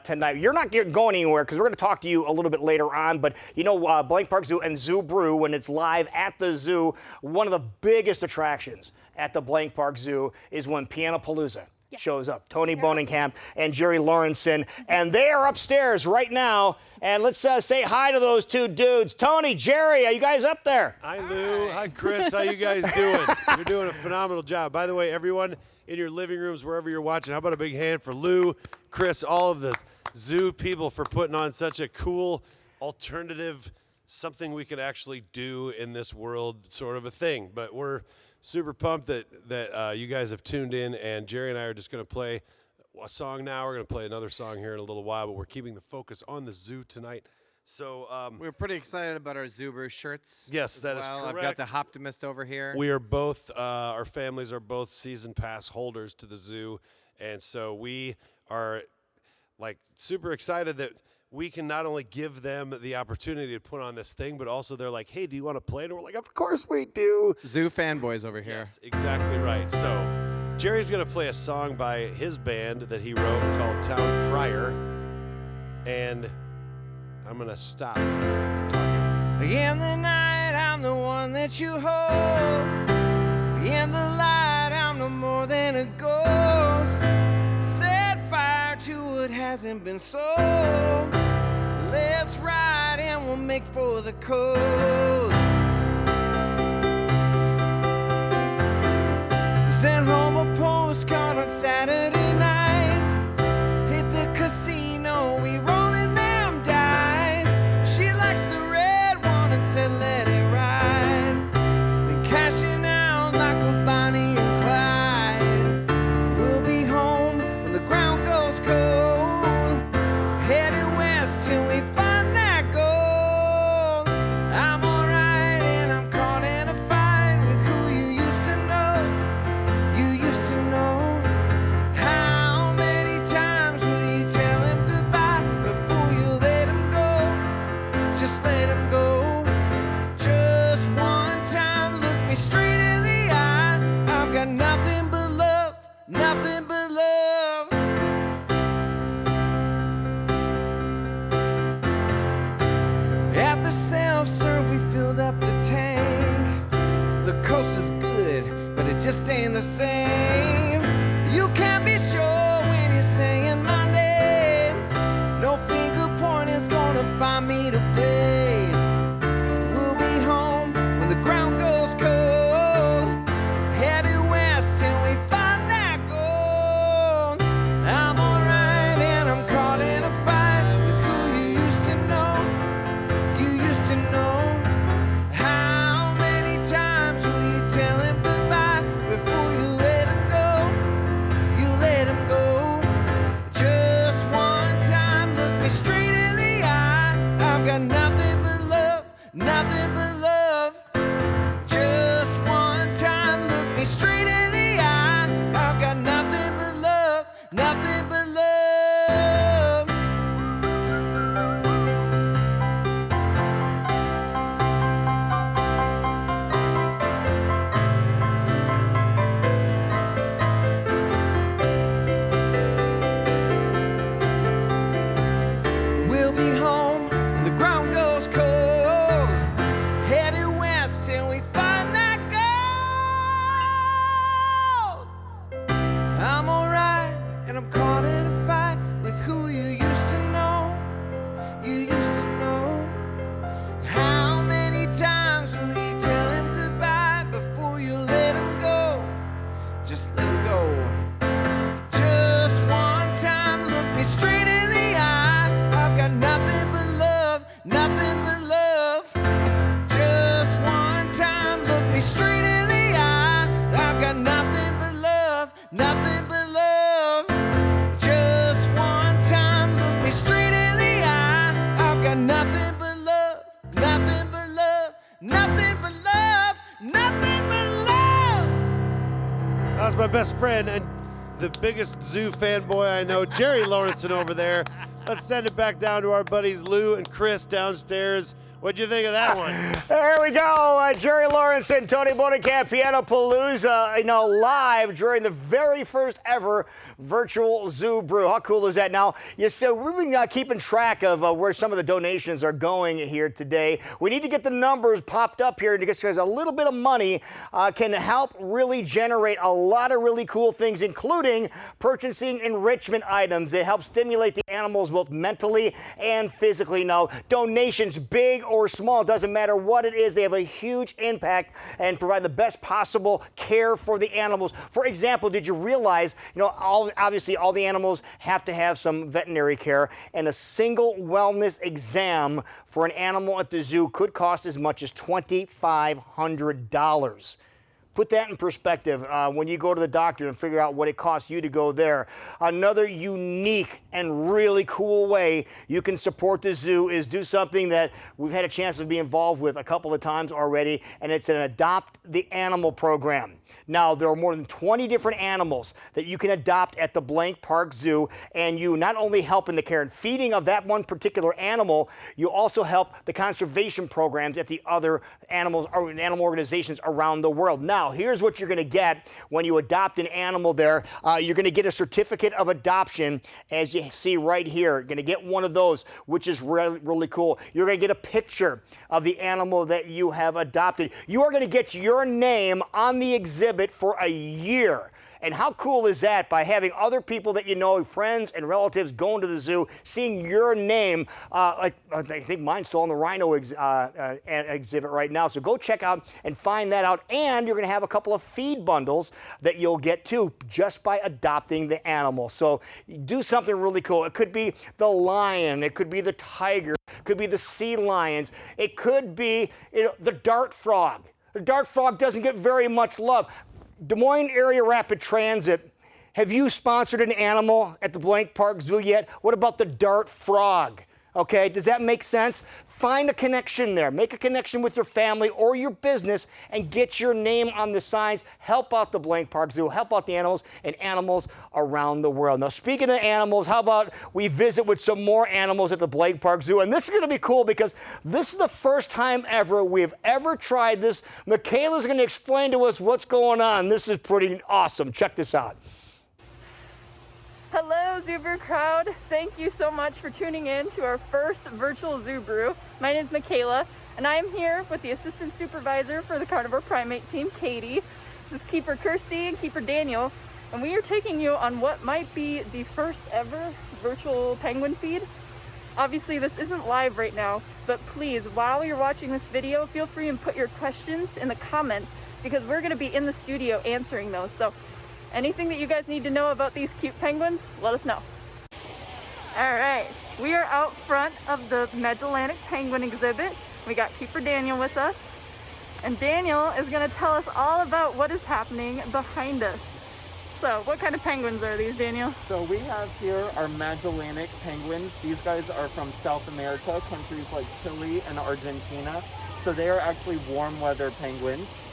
Speaker 1: tonight. You're not going anywhere, because we're going to talk to you a little bit later on. But you know, Blank Park Zoo and Zoo Brew, when it's live at the zoo, one of the biggest attractions at the Blank Park Zoo is when Pianopalooza shows up. Tony Bonenkamp and Jerry Lawrenson, and they are upstairs right now. And let's say hi to those two dudes. Tony, Jerry, are you guys up there?
Speaker 11: Hi, Lou. Hi, Chris. How you guys doing? You're doing a phenomenal job. By the way, everyone in your living rooms, wherever you're watching, how about a big hand for Lou, Chris, all of the zoo people for putting on such a cool alternative, something we can actually do in this world sort of a thing. But we're super pumped that you guys have tuned in, and Jerry and I are just going to play a song now. We're going to play another song here in a little while, but we're keeping the focus on the zoo tonight. So
Speaker 12: we're pretty excited about our Zoo Brew shirts.
Speaker 11: Yes, that is correct.
Speaker 12: I've got the Hoptimist over here.
Speaker 11: We are both, our families are both season pass holders to the zoo, and so we are like super excited that we can not only give them the opportunity to put on this thing, but also they're like, hey, do you want to play it? And we're like, of course we do.
Speaker 12: Zoo fanboys over here.
Speaker 11: Yes, exactly right. So Jerry's going to play a song by his band that he wrote called Town Crier, and I'm going to stop talking.
Speaker 13: In the night, I'm the one that you hold. In the light, I'm no more than a ghost. Set fire to what hasn't been sold. Let's ride and we'll make for the coast. Sent home a postcard on Saturday night. Hit the casino, we rolling them dice. She likes the red one and said let it ride. Then cashing out like a Bonnie and Clyde. We'll be home when the ground goes cold. Headed west till we find that gold. I'm alright and I'm caught in a fight with who you used to know. You used to know. How many times will you tell him goodbye before you let him go? Just let him go. Just one time, look me straight in the eye. I've got nothing but love, nothing but love. At the self-serve, we filled up the tank. The coast is good, but it just ain't the same. You can't be sure when you're saying my name. No finger pointing's gonna find me to blame. We'll be home when the ground goes cold. Headed west till we find that gold. I'm alright and I'm caught in a fight with who you used to know. You used to know. How many times will you tell him goodbye before you let him go? You and go. Just one time, look me straight in the eye. I've got nothing but love, nothing but love. Just one time, look me straight in the eye. I've got nothing but love, nothing but love. Just one time, look me straight in the eye. I've got nothing but love, nothing but love, nothing but love, nothing but love.
Speaker 11: That was my best friend and the biggest zoo fanboy I know, Jerry Lawrenson over there. Let's send it back down to our buddies Lou and Chris downstairs. What'd you think of that one?
Speaker 1: There we go. Jerry Lawrence and Tony Bonacat, Piano Palooza, live during the very first ever virtual Zoo Brew. How cool is that? Now, we've been keeping track of where some of the donations are going here today. We need to get the numbers popped up here because a little bit of money can help really generate a lot of really cool things, including purchasing enrichment items that help stimulate the animals both mentally and physically. Now, donations, big or small, doesn't matter what it is, they have a huge impact and provide the best possible care for the animals. For example, did you realize, obviously all the animals have to have some veterinary care, and a single wellness exam for an animal at the zoo could cost as much as $2,500. Put that in perspective when you go to the doctor and figure out what it costs you to go there. Another unique and really cool way you can support the zoo is do something that we've had a chance to be involved with a couple of times already, and it's an Adopt the Animal program. Now, there are more than 20 different animals that you can adopt at the Blank Park Zoo, and you not only help in the care and feeding of that one particular animal, you also help the conservation programs at the other animal organizations around the world. Now, here's what you're going to get when you adopt an animal there. You're going to get a certificate of adoption, as you see right here. You're going to get one of those, which is really, really cool. You're going to get a picture of the animal that you have adopted. You are going to get your name on the exhibit for a year. And how cool is that, by having other people that you know, friends and relatives, going to the zoo, seeing your name? I think mine's still on the rhino exhibit right now. So go check out and find that out. And you're going to have a couple of feed bundles that you'll get too, just by adopting the animal. So do something really cool. It could be the lion. It could be the tiger. It could be the sea lions. It could be the dart frog. The dart frog doesn't get very much love. Des Moines Area Rapid Transit, have you sponsored an animal at the Blank Park Zoo yet? What about the dart frog? Okay, does that make sense? Find a connection there. Make a connection with your family or your business and get your name on the signs. Help out the Blank Park Zoo. Help out the animals and animals around the world. Now, speaking of animals, how about we visit with some more animals at the Blank Park Zoo? And this is going to be cool because this is the first time ever we've ever tried this. Michaela's going to explain to us what's going on. This is pretty awesome. Check this out.
Speaker 2: Hello, Zoo Brew crowd. Thank you so much for tuning in to our first virtual Zoo Brew. My name is Michaela, and I am here with the assistant supervisor for the carnivore primate team, Katie. This is Keeper Kirsty and Keeper Daniel, and we are taking you on what might be the first ever virtual penguin feed. Obviously, this isn't live right now, but please, while you're watching this video, feel free and put your questions in the comments, because we're going to be in the studio answering those. So anything that you guys need to know about these cute penguins, let us know. All right, we are out front of the Magellanic Penguin exhibit. We got Keeper Daniel with us, and Daniel is going to tell us all about what is happening behind us. So, what kind of penguins are these, Daniel?
Speaker 14: So we have here our Magellanic penguins. These guys are from South America, countries like Chile and Argentina. So they are actually warm weather penguins.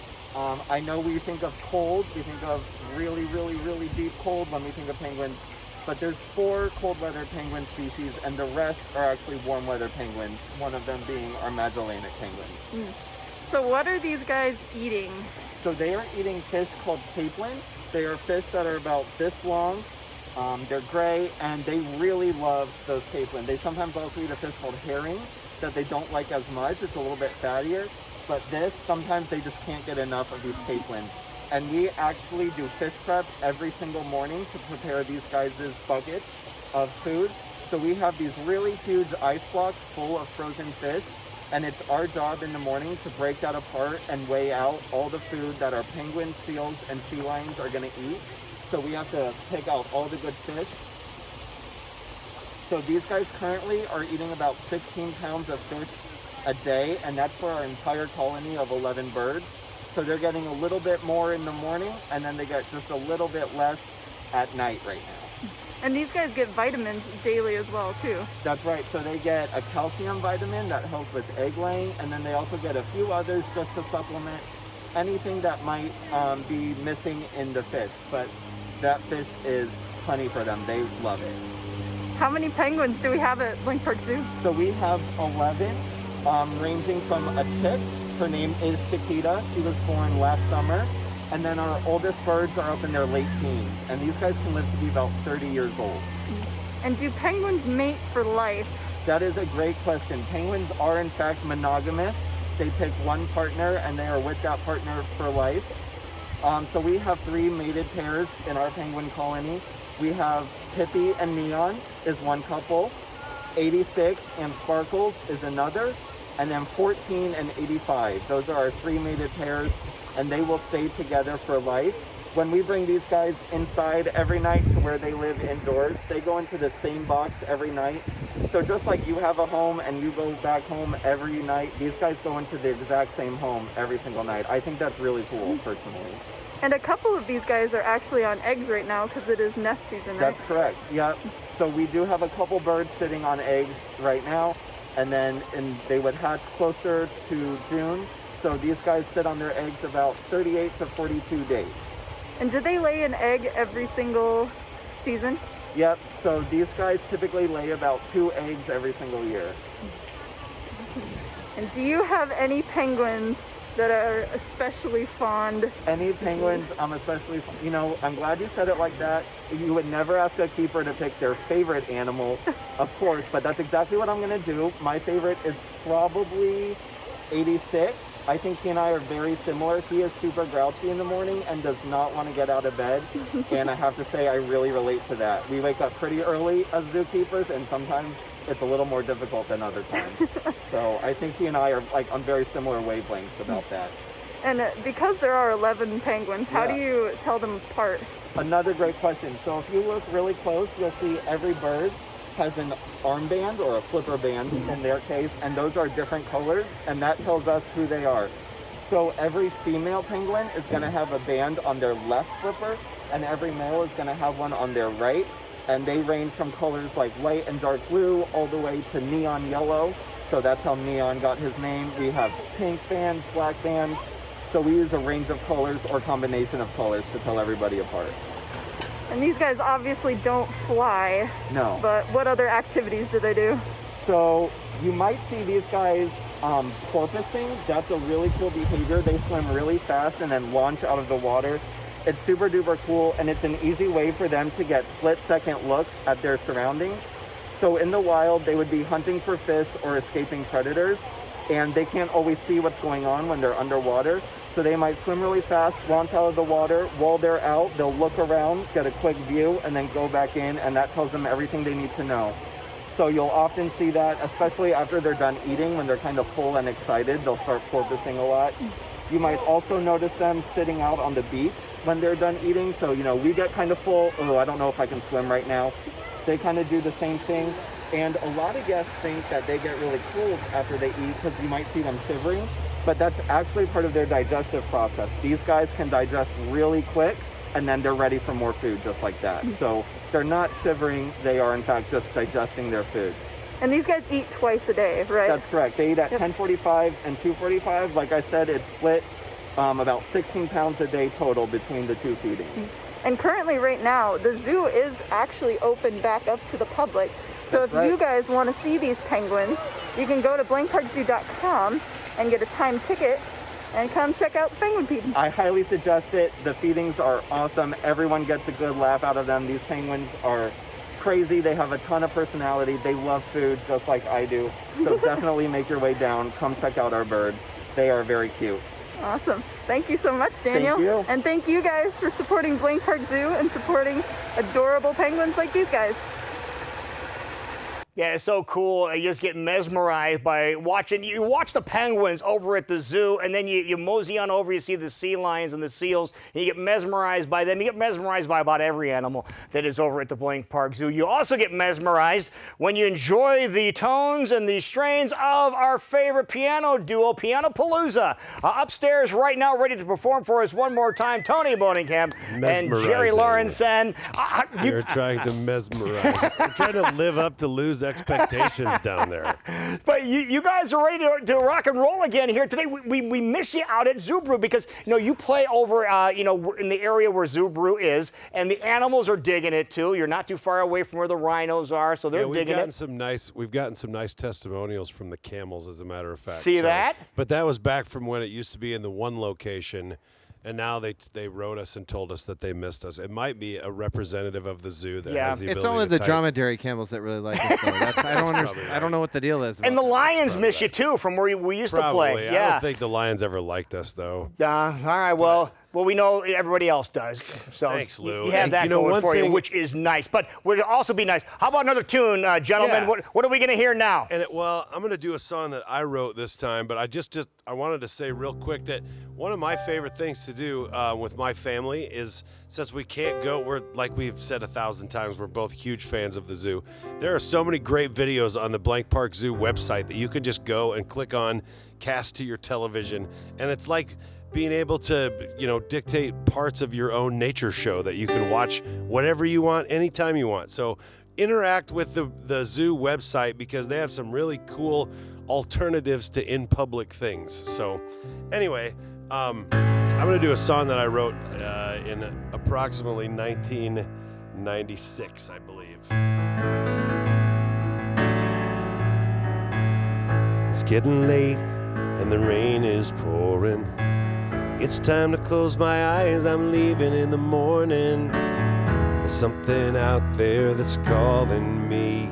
Speaker 14: I know we think of cold, we think of really, really, really deep cold when we think of penguins, but there's 4 cold weather penguin species, and the rest are actually warm weather penguins, one of them being our Magellanic penguins.
Speaker 2: So what are these guys eating?
Speaker 14: So they are eating fish called capelin. They are fish that are about this long. They're gray, and they really love those capelin. They sometimes also eat a fish called herring that they don't like as much. It's a little bit fattier. But sometimes they just can't get enough of these capelin. And we actually do fish prep every single morning to prepare these guys' bucket of food. So we have these really huge ice blocks full of frozen fish, and it's our job in the morning to break that apart and weigh out all the food that our penguins, seals, and sea lions are gonna eat. so we have to pick out all the good fish. So these guys currently are eating about 16 pounds of fish a day, and that's for our entire colony of 11 birds. So they're getting a little bit more in the morning, and then they get just a little bit less at night right now.
Speaker 2: And these guys get vitamins daily as well, too.
Speaker 14: That's right. So they get a calcium vitamin that helps with egg laying, and then they also get a few others just to supplement anything that might be missing in the fish. But that fish is plenty for them. They love it.
Speaker 2: How many penguins do we have at Blank Park Zoo?
Speaker 14: So we have 11, ranging from a chick. Her name is Chiquita. She was born last summer. And then our oldest birds are up in their late teens. And these guys can live to be about 30 years old.
Speaker 2: And do penguins mate for life?
Speaker 14: That is a great question. Penguins are in fact monogamous. They pick one partner and they are with that partner for life. So we have 3 mated pairs in our penguin colony. We have Pippi and Neon is one couple. 86 and Sparkles is another. And then 14 and 85. Those are our 3 mated pairs, and they will stay together for life. When we bring these guys inside every night to where they live indoors, they go into the same box every night. So just like you have a home and you go back home every night, these guys go into the exact same home every single night. I think that's really cool, personally.
Speaker 2: And a couple of these guys are actually on eggs right now because it is nest season, right?
Speaker 14: That's correct, yep. So we do have a couple birds sitting on eggs right now, and then they would hatch closer to June. So these guys sit on their eggs about 38 to 42 days.
Speaker 2: And do they lay an egg every single season?
Speaker 14: Yep, so these guys typically lay about 2 eggs every single year.
Speaker 2: And do you have any penguins that are especially fond?
Speaker 14: Any penguins I'm especially, you know, I'm glad you said it like that. You would never ask a keeper to pick their favorite animal, of course, but that's exactly what I'm gonna do. My favorite is probably 86. I think he and I are very similar. He is super grouchy in the morning and does not want to get out of bed. And I have to say, I really relate to that. We wake up pretty early as zookeepers, and sometimes it's a little more difficult than other times. So I think he and I are like on very similar wavelengths about that.
Speaker 2: And because there are 11 penguins, how do you tell them apart?
Speaker 14: Another great question. So if you look really close, you'll see every bird has an armband or a flipper band in their case, and those are different colors, and that tells us who they are. So every female penguin is going to have a band on their left flipper, and every male is going to have one on their right, and they range from colors like light and dark blue all the way to neon yellow. So that's how Neon got his name. We have pink bands, black bands, so we use a range of colors or combination of colors to tell everybody apart.
Speaker 2: And these guys obviously don't fly.
Speaker 14: No.
Speaker 2: But what other activities do they do?
Speaker 14: So you might see these guys porpoising. That's a really cool behavior. They swim really fast and then launch out of the water. It's super duper cool, and it's an easy way for them to get split-second looks at their surroundings. So in the wild, they would be hunting for fish or escaping predators, and they can't always see what's going on when they're underwater. So they might swim really fast, launch out of the water. While they're out, they'll look around, get a quick view, and then go back in, and that tells them everything they need to know. So you'll often see that, especially after they're done eating, when they're kind of full and excited, they'll start porpoising a lot. You might also notice them sitting out on the beach when they're done eating. So, you know, we get kind of full. Oh, I don't know if I can swim right now. They kind of do the same thing. And a lot of guests think that they get really cold after they eat because you might see them shivering. But that's actually part of their digestive process. These guys can digest really quick, and then they're ready for more food just like that. So they're not shivering, they are in fact just digesting their food.
Speaker 2: And these guys eat twice a day, right?
Speaker 14: That's correct. They eat at 10:45 and 2:45. Like I said, it's split about 16 pounds a day total between the 2 feedings.
Speaker 2: And currently right now, the zoo is actually open back up to the public. So if you guys want to see these penguins, you can go to blankparkzoo.com and get a time ticket and come check out the penguin feeding.
Speaker 14: I highly suggest it. The feedings are awesome. Everyone gets a good laugh out of them. These penguins are crazy. They have a ton of personality. They love food just like I do. So definitely make your way down. Come check out our birds. They are very cute.
Speaker 2: Awesome. Thank you so much, Daniel.
Speaker 14: Thank you.
Speaker 2: And thank you guys for supporting Blank Park Zoo and supporting adorable penguins like these guys.
Speaker 1: Yeah, it's so cool. You just get mesmerized by watching. You watch the penguins over at the zoo, and then you mosey on over, you see the sea lions and the seals, and you get mesmerized by them. You get mesmerized by about every animal that is over at the Blank Park Zoo. You also get mesmerized when you enjoy the tones and the strains of our favorite piano duo, Pianopalooza. Upstairs right now, ready to perform for us one more time, Tony Boninghamp and Jerry Lawrenson.
Speaker 11: You're trying to mesmerize. You're trying to live up to Lou's expectations down there.
Speaker 1: But you guys are ready to rock and roll again here today. We miss you out at Zoo Brew because you play over in the area where Zoo Brew is, and the animals are digging it too. You're not too far away from where the rhinos are, so they're digging it.
Speaker 11: We've gotten some nice testimonials from the camels, as a matter of fact.
Speaker 1: See that?
Speaker 11: But that was back from when it used to be in the one location. And now they wrote us and told us that they missed us. It might be a representative of the zoo that has the ability
Speaker 12: It's only
Speaker 11: to
Speaker 12: the
Speaker 11: type.
Speaker 12: dromedary camels that really like us, though. I don't understand. I don't know what the deal is.
Speaker 1: And the lions miss you too from where we used to play.
Speaker 11: I don't think the lions ever liked us, though.
Speaker 1: All right, well, we know everybody else does. So
Speaker 11: thanks, Lou.
Speaker 1: You have that going for you, which is nice. But would it also be nice? How about another tune, gentlemen?
Speaker 11: Yeah.
Speaker 1: What are we going to hear now?
Speaker 11: And I'm going to do a song that I wrote this time, but I wanted to say real quick that one of my favorite things to do with my family is, since we can't go, we're, like we've said 1,000 times, we're both huge fans of the zoo. There are so many great videos on the Blank Park Zoo website that you can just go and click on, cast to your television, and it's like being able to, dictate parts of your own nature show that you can watch whatever you want, anytime you want. So interact with the zoo website because they have some really cool alternatives to in-public things. So anyway, I'm going to do a song that I wrote in approximately 1996, I believe. It's getting late and the rain is pouring. It's time to close my eyes, I'm leaving in the morning. There's something out there that's calling me.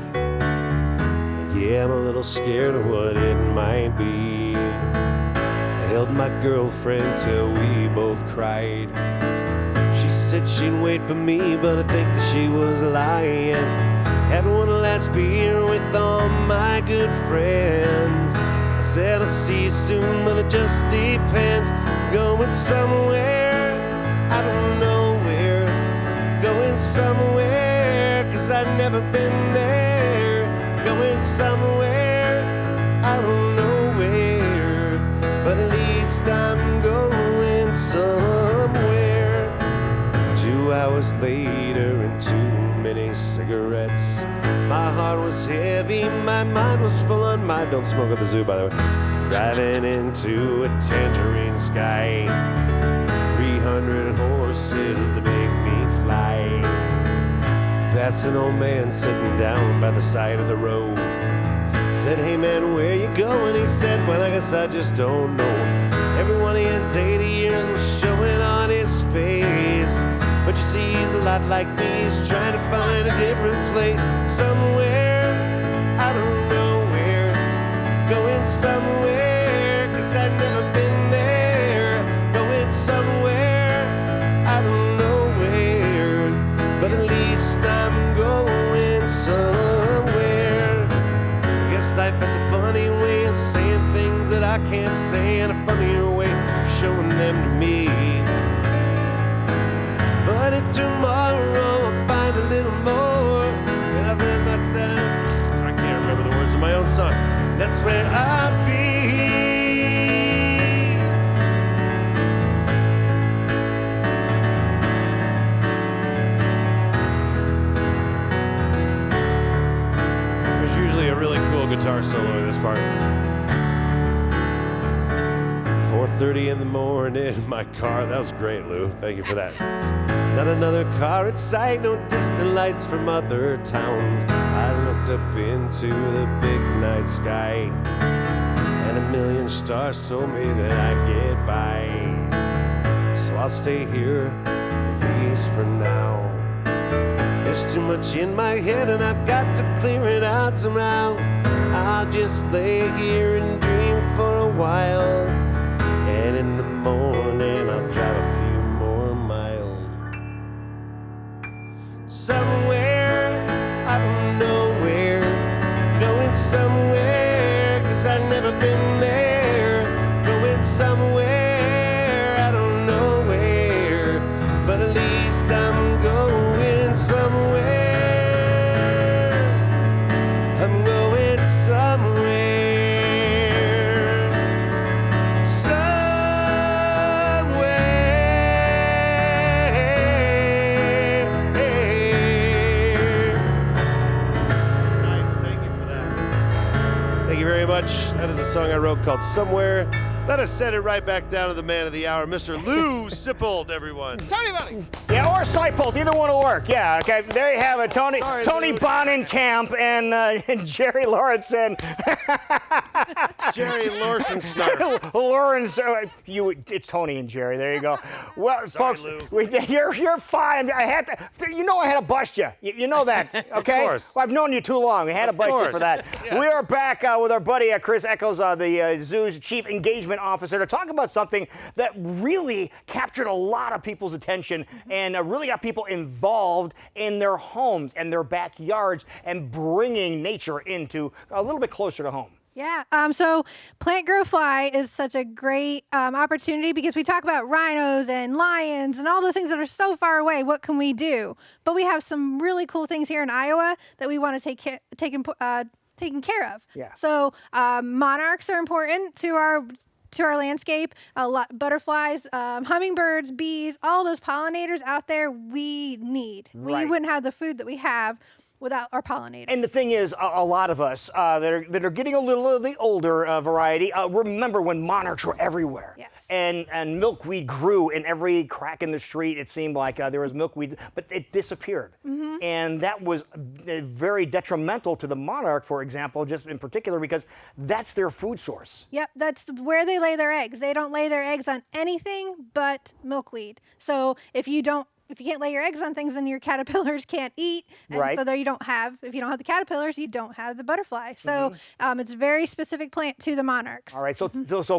Speaker 11: Yeah, I'm a little scared of what it might be. I held my girlfriend till we both cried. She said she'd wait for me, but I think that she was lying. Had one last beer with all my good friends. I said I'll see you soon, but it just depends. Going somewhere, I don't know where. Going somewhere, 'cause I've never been there. Going somewhere, I don't know where. But at least I'm going somewhere. 2 hours later and too many cigarettes. My heart was heavy, my mind was full on my... Don't smoke at the zoo, by the way. Driving into a tangerine sky. 300 horses to make me fly. Past an old man sitting down by the side of the road. Said, hey man, where you going? He said, well, I guess I just don't know. Every one of his 80 years was showing on his face. But you see, he's a lot like me. He's trying to find a different place. Somewhere, I don't know where. Going somewhere, 'cause I've never been there. Going somewhere, I don't know where. But at least I'm going somewhere. I guess life has a funny way of saying things that I can't say, and a funnier way of showing them to me. But if tomorrow I find a little more, and I've had my time, I can't remember the words of my own song, that's where I'll be. There's usually a really cool guitar solo in this part. 4:30 in the morning, my car, that was great, Lou. Thank you for that. Not another car in sight, no distant lights from other towns. I looked up into the big night sky, and a million stars told me that I'd get by. So I'll stay here, at least for now. There's too much in my head and I've got to clear it out somehow. I'll just lay here and dream for a while, and in the morning I'll drive a few more miles. Somewhere, I don't know where. going somewhere, 'cause I've never been there. Going somewhere, I don't know where, but at least I'm going somewhere. I'm going somewhere. Thank you very much. That is a song I wrote called Somewhere. Let us send it right back down to the man of the hour, Mr. Lou Sippold, everyone.
Speaker 1: Tony Bunny. Yeah, or Seipold. Either one will work. Yeah, okay. There you have it. Tony Bonenkamp and Jerry Lawrence and
Speaker 11: Jerry Lawrence.
Speaker 1: Lawrence. It's Tony and Jerry. There you go. Well,
Speaker 11: Sorry,
Speaker 1: folks,
Speaker 11: Lou.
Speaker 1: you're fine. I had to. You know I had to bust you. You know that, okay?
Speaker 11: Of course.
Speaker 1: Well, I've known you too long. I had to bust you for that.
Speaker 11: Yes.
Speaker 1: We are back with our buddy Chris Eccles, the zoo's chief engagement officer, to talk about something that really captured a lot of people's attention and really got people involved in their homes and their backyards and bringing nature into a little bit closer to home.
Speaker 10: Yeah. So Plant Grow Fly is such a great opportunity because we talk about rhinos and lions and all those things that are so far away. What can we do? But we have some really cool things here in Iowa that we want to taken care of.
Speaker 1: Yeah.
Speaker 10: So monarchs are important to our landscape. A lot butterflies, hummingbirds, bees, all those pollinators out there we need.
Speaker 1: Right.
Speaker 10: We wouldn't have the food that we have without our pollinators.
Speaker 1: And the thing is, a lot of us that are getting a little of the older variety remember when monarchs were everywhere.
Speaker 10: Yes.
Speaker 1: And milkweed grew in every crack in the street. It seemed like there was milkweed, but it disappeared.
Speaker 10: Mm-hmm.
Speaker 1: And that was very detrimental to the monarch, for example, just in particular, because that's their food source.
Speaker 10: Yep, that's where they lay their eggs. They don't lay their eggs on anything but milkweed. So if you can't lay your eggs on things, then your caterpillars can't eat. And
Speaker 1: Right.
Speaker 10: so there if you don't have the caterpillars, you don't have the butterfly. So it's a very specific plant to the monarchs.
Speaker 1: All right, so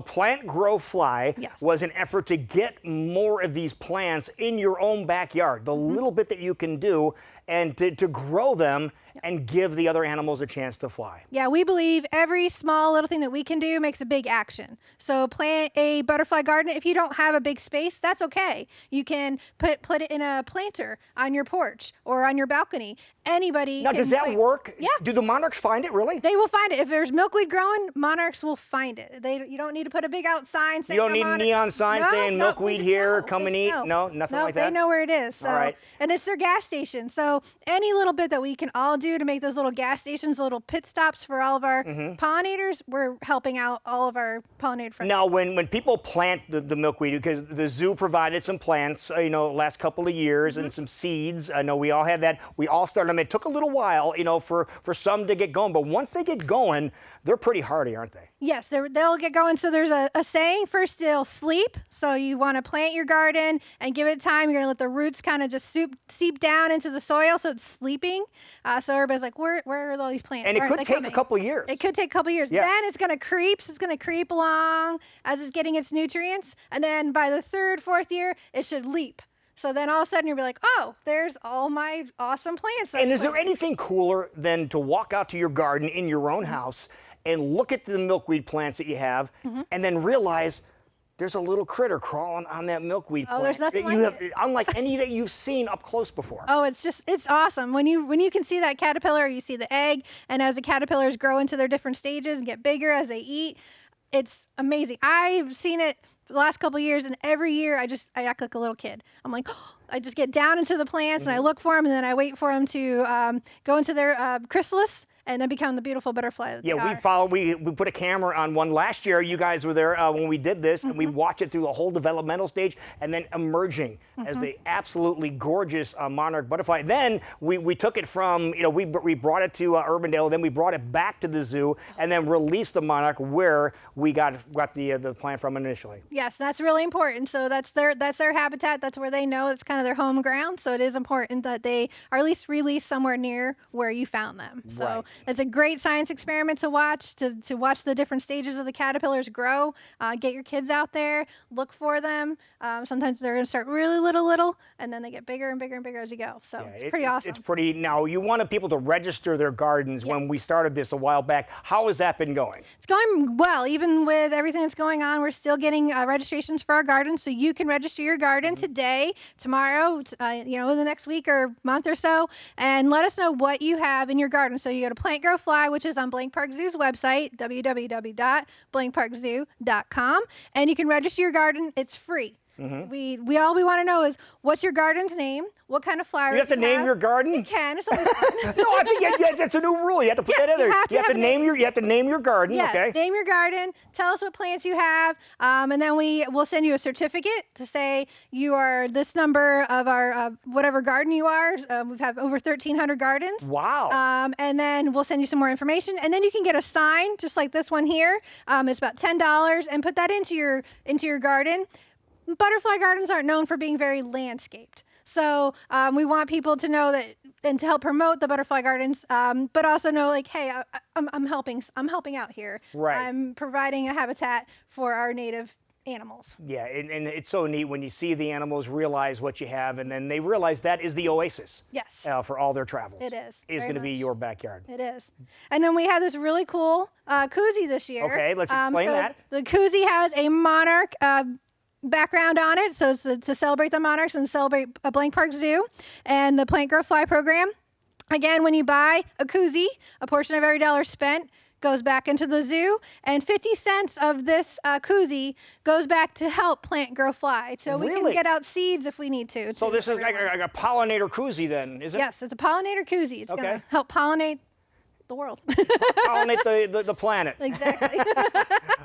Speaker 1: Plant Grow Fly
Speaker 10: Yes.
Speaker 1: was an effort to get more of these plants in your own backyard, the little bit that you can do, and to grow them and give the other animals a chance to fly.
Speaker 10: Yeah, we believe every small little thing that we can do makes a big action. So plant a butterfly garden. If you don't have a big space, that's okay. You can put it in a planter on your porch or on your balcony. Anybody
Speaker 1: Now,
Speaker 10: can
Speaker 1: does that
Speaker 10: plant.
Speaker 1: work?
Speaker 10: Yeah.
Speaker 1: Do the monarchs find it, really?
Speaker 10: They will find it. If there's milkweed growing, monarchs will find it. You don't need to put a big out sign saying
Speaker 1: You don't need
Speaker 10: monarch.
Speaker 1: neon signs saying
Speaker 10: no,
Speaker 1: milkweed
Speaker 10: they just
Speaker 1: here,
Speaker 10: know.
Speaker 1: come
Speaker 10: They
Speaker 1: and
Speaker 10: just
Speaker 1: eat?
Speaker 10: know.
Speaker 1: No, nothing like that?
Speaker 10: They know where it is. So,
Speaker 1: All right.
Speaker 10: And it's their gas station. So any little bit that we can all do to make those little gas stations, little pit stops for all of our pollinators, we're helping out all of our pollinator friends.
Speaker 1: Now, when people plant the milkweed, because the zoo provided some plants, last couple of years and some seeds. I know we all had that. We all started them. It took a little while, for some to get going. But once they get going, they're pretty hardy, aren't they?
Speaker 10: Yes, they'll get going. So there's a saying, first they'll sleep. So you want to plant your garden and give it time. You're going to let the roots kind of just seep down into the soil so it's sleeping. So everybody's like, where are all these plants?
Speaker 1: And it
Speaker 10: Why aren't
Speaker 1: could
Speaker 10: they
Speaker 1: take
Speaker 10: coming?
Speaker 1: a couple of years.
Speaker 10: It could take a couple of years.
Speaker 1: Yeah.
Speaker 10: Then it's going to creep. So it's going to creep along as it's getting its nutrients. And then by the third, fourth year, it should leap. So then all of a sudden you'll be like, oh, there's all my awesome plants.
Speaker 1: And is there anything cooler than to walk out to your garden in your own house and look at the milkweed plants that you have and then realize there's a little critter crawling on that milkweed plant
Speaker 10: there's nothing
Speaker 1: that you
Speaker 10: like
Speaker 1: have, unlike any that you've seen up close before?
Speaker 10: Oh, it's awesome. When you can see that caterpillar, you see the egg, and as the caterpillars grow into their different stages and get bigger as they eat, it's amazing. I've seen it for the last couple of years, and every year I act like a little kid. I'm like, I just get down into the plants and I look for them, and then I wait for them to go into their chrysalis and then become the beautiful butterfly that they are.
Speaker 1: We put a camera on one last year. You guys were there when we did this, and we watched it through the whole developmental stage and then emerging as the absolutely gorgeous monarch butterfly. Then we took it from, we brought it to Urbandale, then we brought it back to the zoo, and then released the monarch where we got the plant from initially.
Speaker 10: Yes, that's really important. So that's their habitat. That's where they know it's kind of their home ground. So it is important that they are at least released somewhere near where you found them. So
Speaker 1: Right.
Speaker 10: it's a great science experiment to watch, to watch the different stages of the caterpillars grow. Get your kids out there, look for them. Sometimes they're going to start really little, and then they get bigger and bigger and bigger as you go. So it's pretty awesome.
Speaker 1: It's pretty. Now, you wanted people to register their gardens when we started this a while back. How has that been going?
Speaker 10: It's going well. Even with everything that's going on, we're still getting registrations for our gardens. So you can register your garden today, tomorrow, in the next week or month or so, and let us know what you have in your garden. So you go to Plant Grow Fly, which is on Blank Park Zoo's website, www.blankparkzoo.com, and you can register your garden. It's free. We want to know is, what's your garden's name? What kind of flowers
Speaker 1: you have to name your garden?
Speaker 10: You can. It's always fun.
Speaker 1: No, I think that's a new rule. You have to put that in there. You have to name your garden.
Speaker 10: Yes,
Speaker 1: okay.
Speaker 10: Name your garden. Tell us what plants you have, and then will send you a certificate to say you are this number of our whatever garden you are. We've had over 1,300 gardens.
Speaker 1: Wow.
Speaker 10: And then we'll send you some more information, and then you can get a sign just like this one here. It's about $10, and put that into your garden. Butterfly gardens aren't known for being very landscaped. So we want people to know that, and to help promote the butterfly gardens, but also know, like, hey, I'm helping out here.
Speaker 1: Right.
Speaker 10: I'm providing a habitat for our native animals.
Speaker 1: Yeah, and it's so neat when you see the animals realize what you have, and then they realize that is the oasis.
Speaker 10: Yes.
Speaker 1: For all their travels.
Speaker 10: It is.
Speaker 1: Is going to be your backyard.
Speaker 10: It is. And then we have this really cool koozie this year.
Speaker 1: Okay, let's explain that.
Speaker 10: The koozie has a monarch background on it, so it's to celebrate the monarchs and celebrate a Blank Park Zoo and the Plant Grow Fly program. Again, when you buy a koozie, a portion of every dollar spent goes back into the zoo, and 50 cents of this koozie goes back to help Plant Grow Fly. So we can get out seeds if we need to.
Speaker 1: So this is like a pollinator koozie then, is it?
Speaker 10: Yes, it's a pollinator koozie. It's going to help pollinate the world.
Speaker 1: Pollinate the planet.
Speaker 10: Exactly.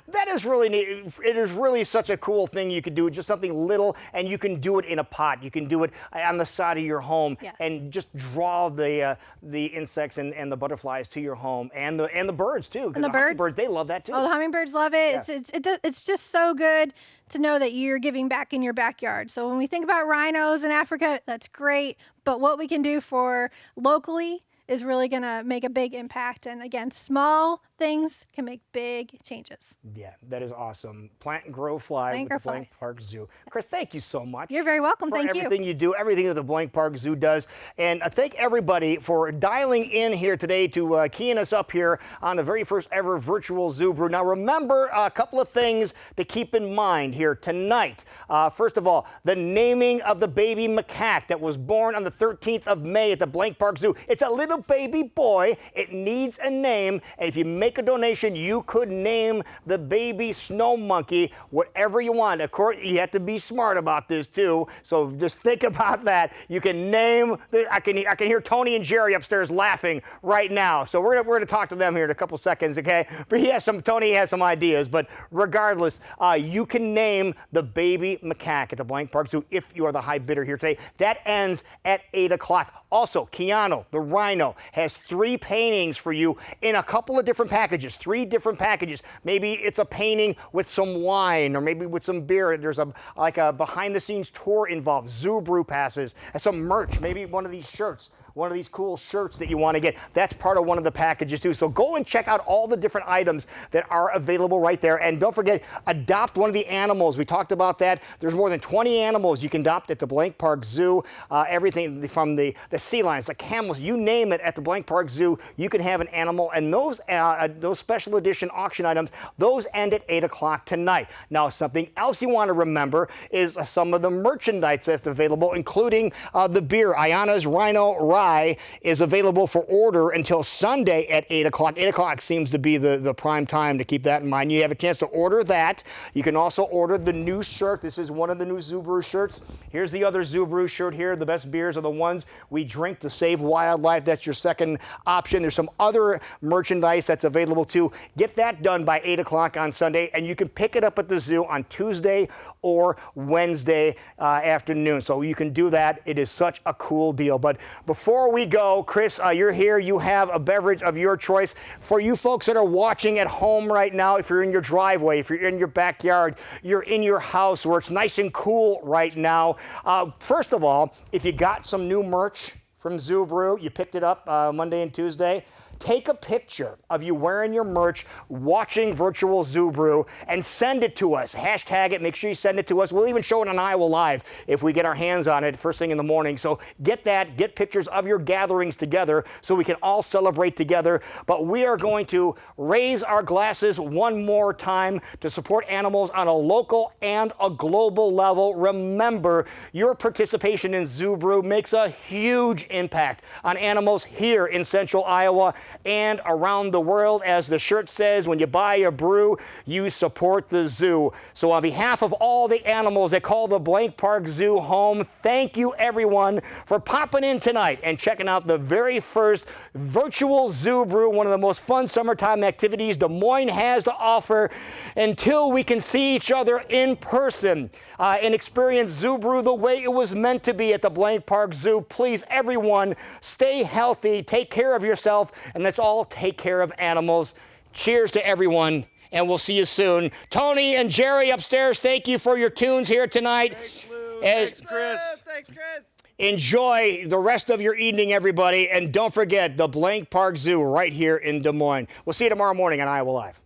Speaker 1: That is really neat. It is really such a cool thing you could do. Just something little, and you can do it in a pot. You can do it on the side of your home, and just draw the insects and the butterflies to your home, and the birds too.
Speaker 10: And the
Speaker 1: birds, they love that too.
Speaker 10: Oh, the hummingbirds love it.
Speaker 1: Yeah.
Speaker 10: It's just so good to know that you're giving back in your backyard. So when we think about rhinos in Africa, that's great. But what we can do for locally is really going to make a big impact. And again, small things can make big changes.
Speaker 1: Yeah, that is awesome. Plant and Grow Fly with the Blank Park Zoo. Chris, thank you so much.
Speaker 10: You're very welcome. Thank you.
Speaker 1: For everything you do, everything that the Blank Park Zoo does. And thank everybody for dialing in here today to keying us up here on the very first ever virtual Zoo Brew. Now remember a couple of things to keep in mind here tonight. First of all, the naming of the baby macaque that was born on the 13th of May at the Blank Park Zoo. It's a little baby boy. It needs a name. And if you make a donation, you could name the baby snow monkey whatever you want. Of course, you have to be smart about this too. So just think about that. You can name. I can hear Tony and Jerry upstairs laughing right now. So we're gonna talk to them here in a couple seconds, okay? But Tony has some ideas. But regardless, you can name the baby macaque at the Blank Park Zoo if you are the high bidder here today. That ends at 8 o'clock. Also, Keanu, the rhino, has 3 paintings for you in a couple of different packages, 3 different packages. Maybe it's a painting with some wine, or maybe with some beer. There's a behind-the-scenes tour involved, Zoo Brew passes, and some merch, maybe one of these shirts. One of these cool shirts that you want to get. That's part of one of the packages too. So go and check out all the different items that are available right there. And don't forget, adopt one of the animals. We talked about that. There's more than 20 animals you can adopt at the Blank Park Zoo. Everything from the sea lions, the camels, you name it, at the Blank Park Zoo, you can have an animal. And those special edition auction items, those end at 8 o'clock tonight. Now, something else you want to remember is some of the merchandise that's available, including the beer. Ayana's Rhino Rye is available for order until Sunday at 8 o'clock. 8 o'clock seems to be the prime time to keep that in mind. You have a chance to order that. You can also order the new shirt. This is one of the new Zoo Brew shirts. Here's the other Zoo Brew shirt here. The best beers are the ones we drink to save wildlife. That's your second option. There's some other merchandise that's available too. Get that done by 8 o'clock on Sunday, and you can pick it up at the zoo on Tuesday or Wednesday afternoon. So you can do that. It is such a cool deal. But before we go, Chris, you're here. You have a beverage of your choice. For you folks that are watching at home right now, if you're in your driveway, if you're in your backyard, you're in your house where it's nice and cool right now. First of all, if you got some new merch from Zoo Brew, you picked it up Monday and Tuesday, take a picture of you wearing your merch, watching Virtual Zoo Brew, and send it to us. Hashtag it. Make sure you send it to us. We'll even show it on Iowa Live if we get our hands on it first thing in the morning. So get that. Get pictures of your gatherings together so we can all celebrate together. But we are going to raise our glasses one more time to support animals on a local and a global level. Remember, your participation in Zoo Brew makes a huge impact on animals here in Central Iowa and around the world. As the shirt says, when you buy a brew, you support the zoo. So on behalf of all the animals that call the Blank Park Zoo home, thank you everyone for popping in tonight and checking out the very first Virtual Zoo Brew, one of the most fun summertime activities Des Moines has to offer. Until we can see each other in person and experience Zoo Brew the way it was meant to be at the Blank Park Zoo, please everyone stay healthy, take care of yourself, and let's all take care of animals. Cheers to everyone, and we'll see you soon. Tony and Jerry upstairs, thank you for your tunes here tonight.
Speaker 11: Thanks, Lou. Thanks, Chris.
Speaker 13: Thanks, Chris.
Speaker 1: Enjoy the rest of your evening, everybody, and don't forget the Blank Park Zoo right here in Des Moines. We'll see you tomorrow morning on Iowa Live.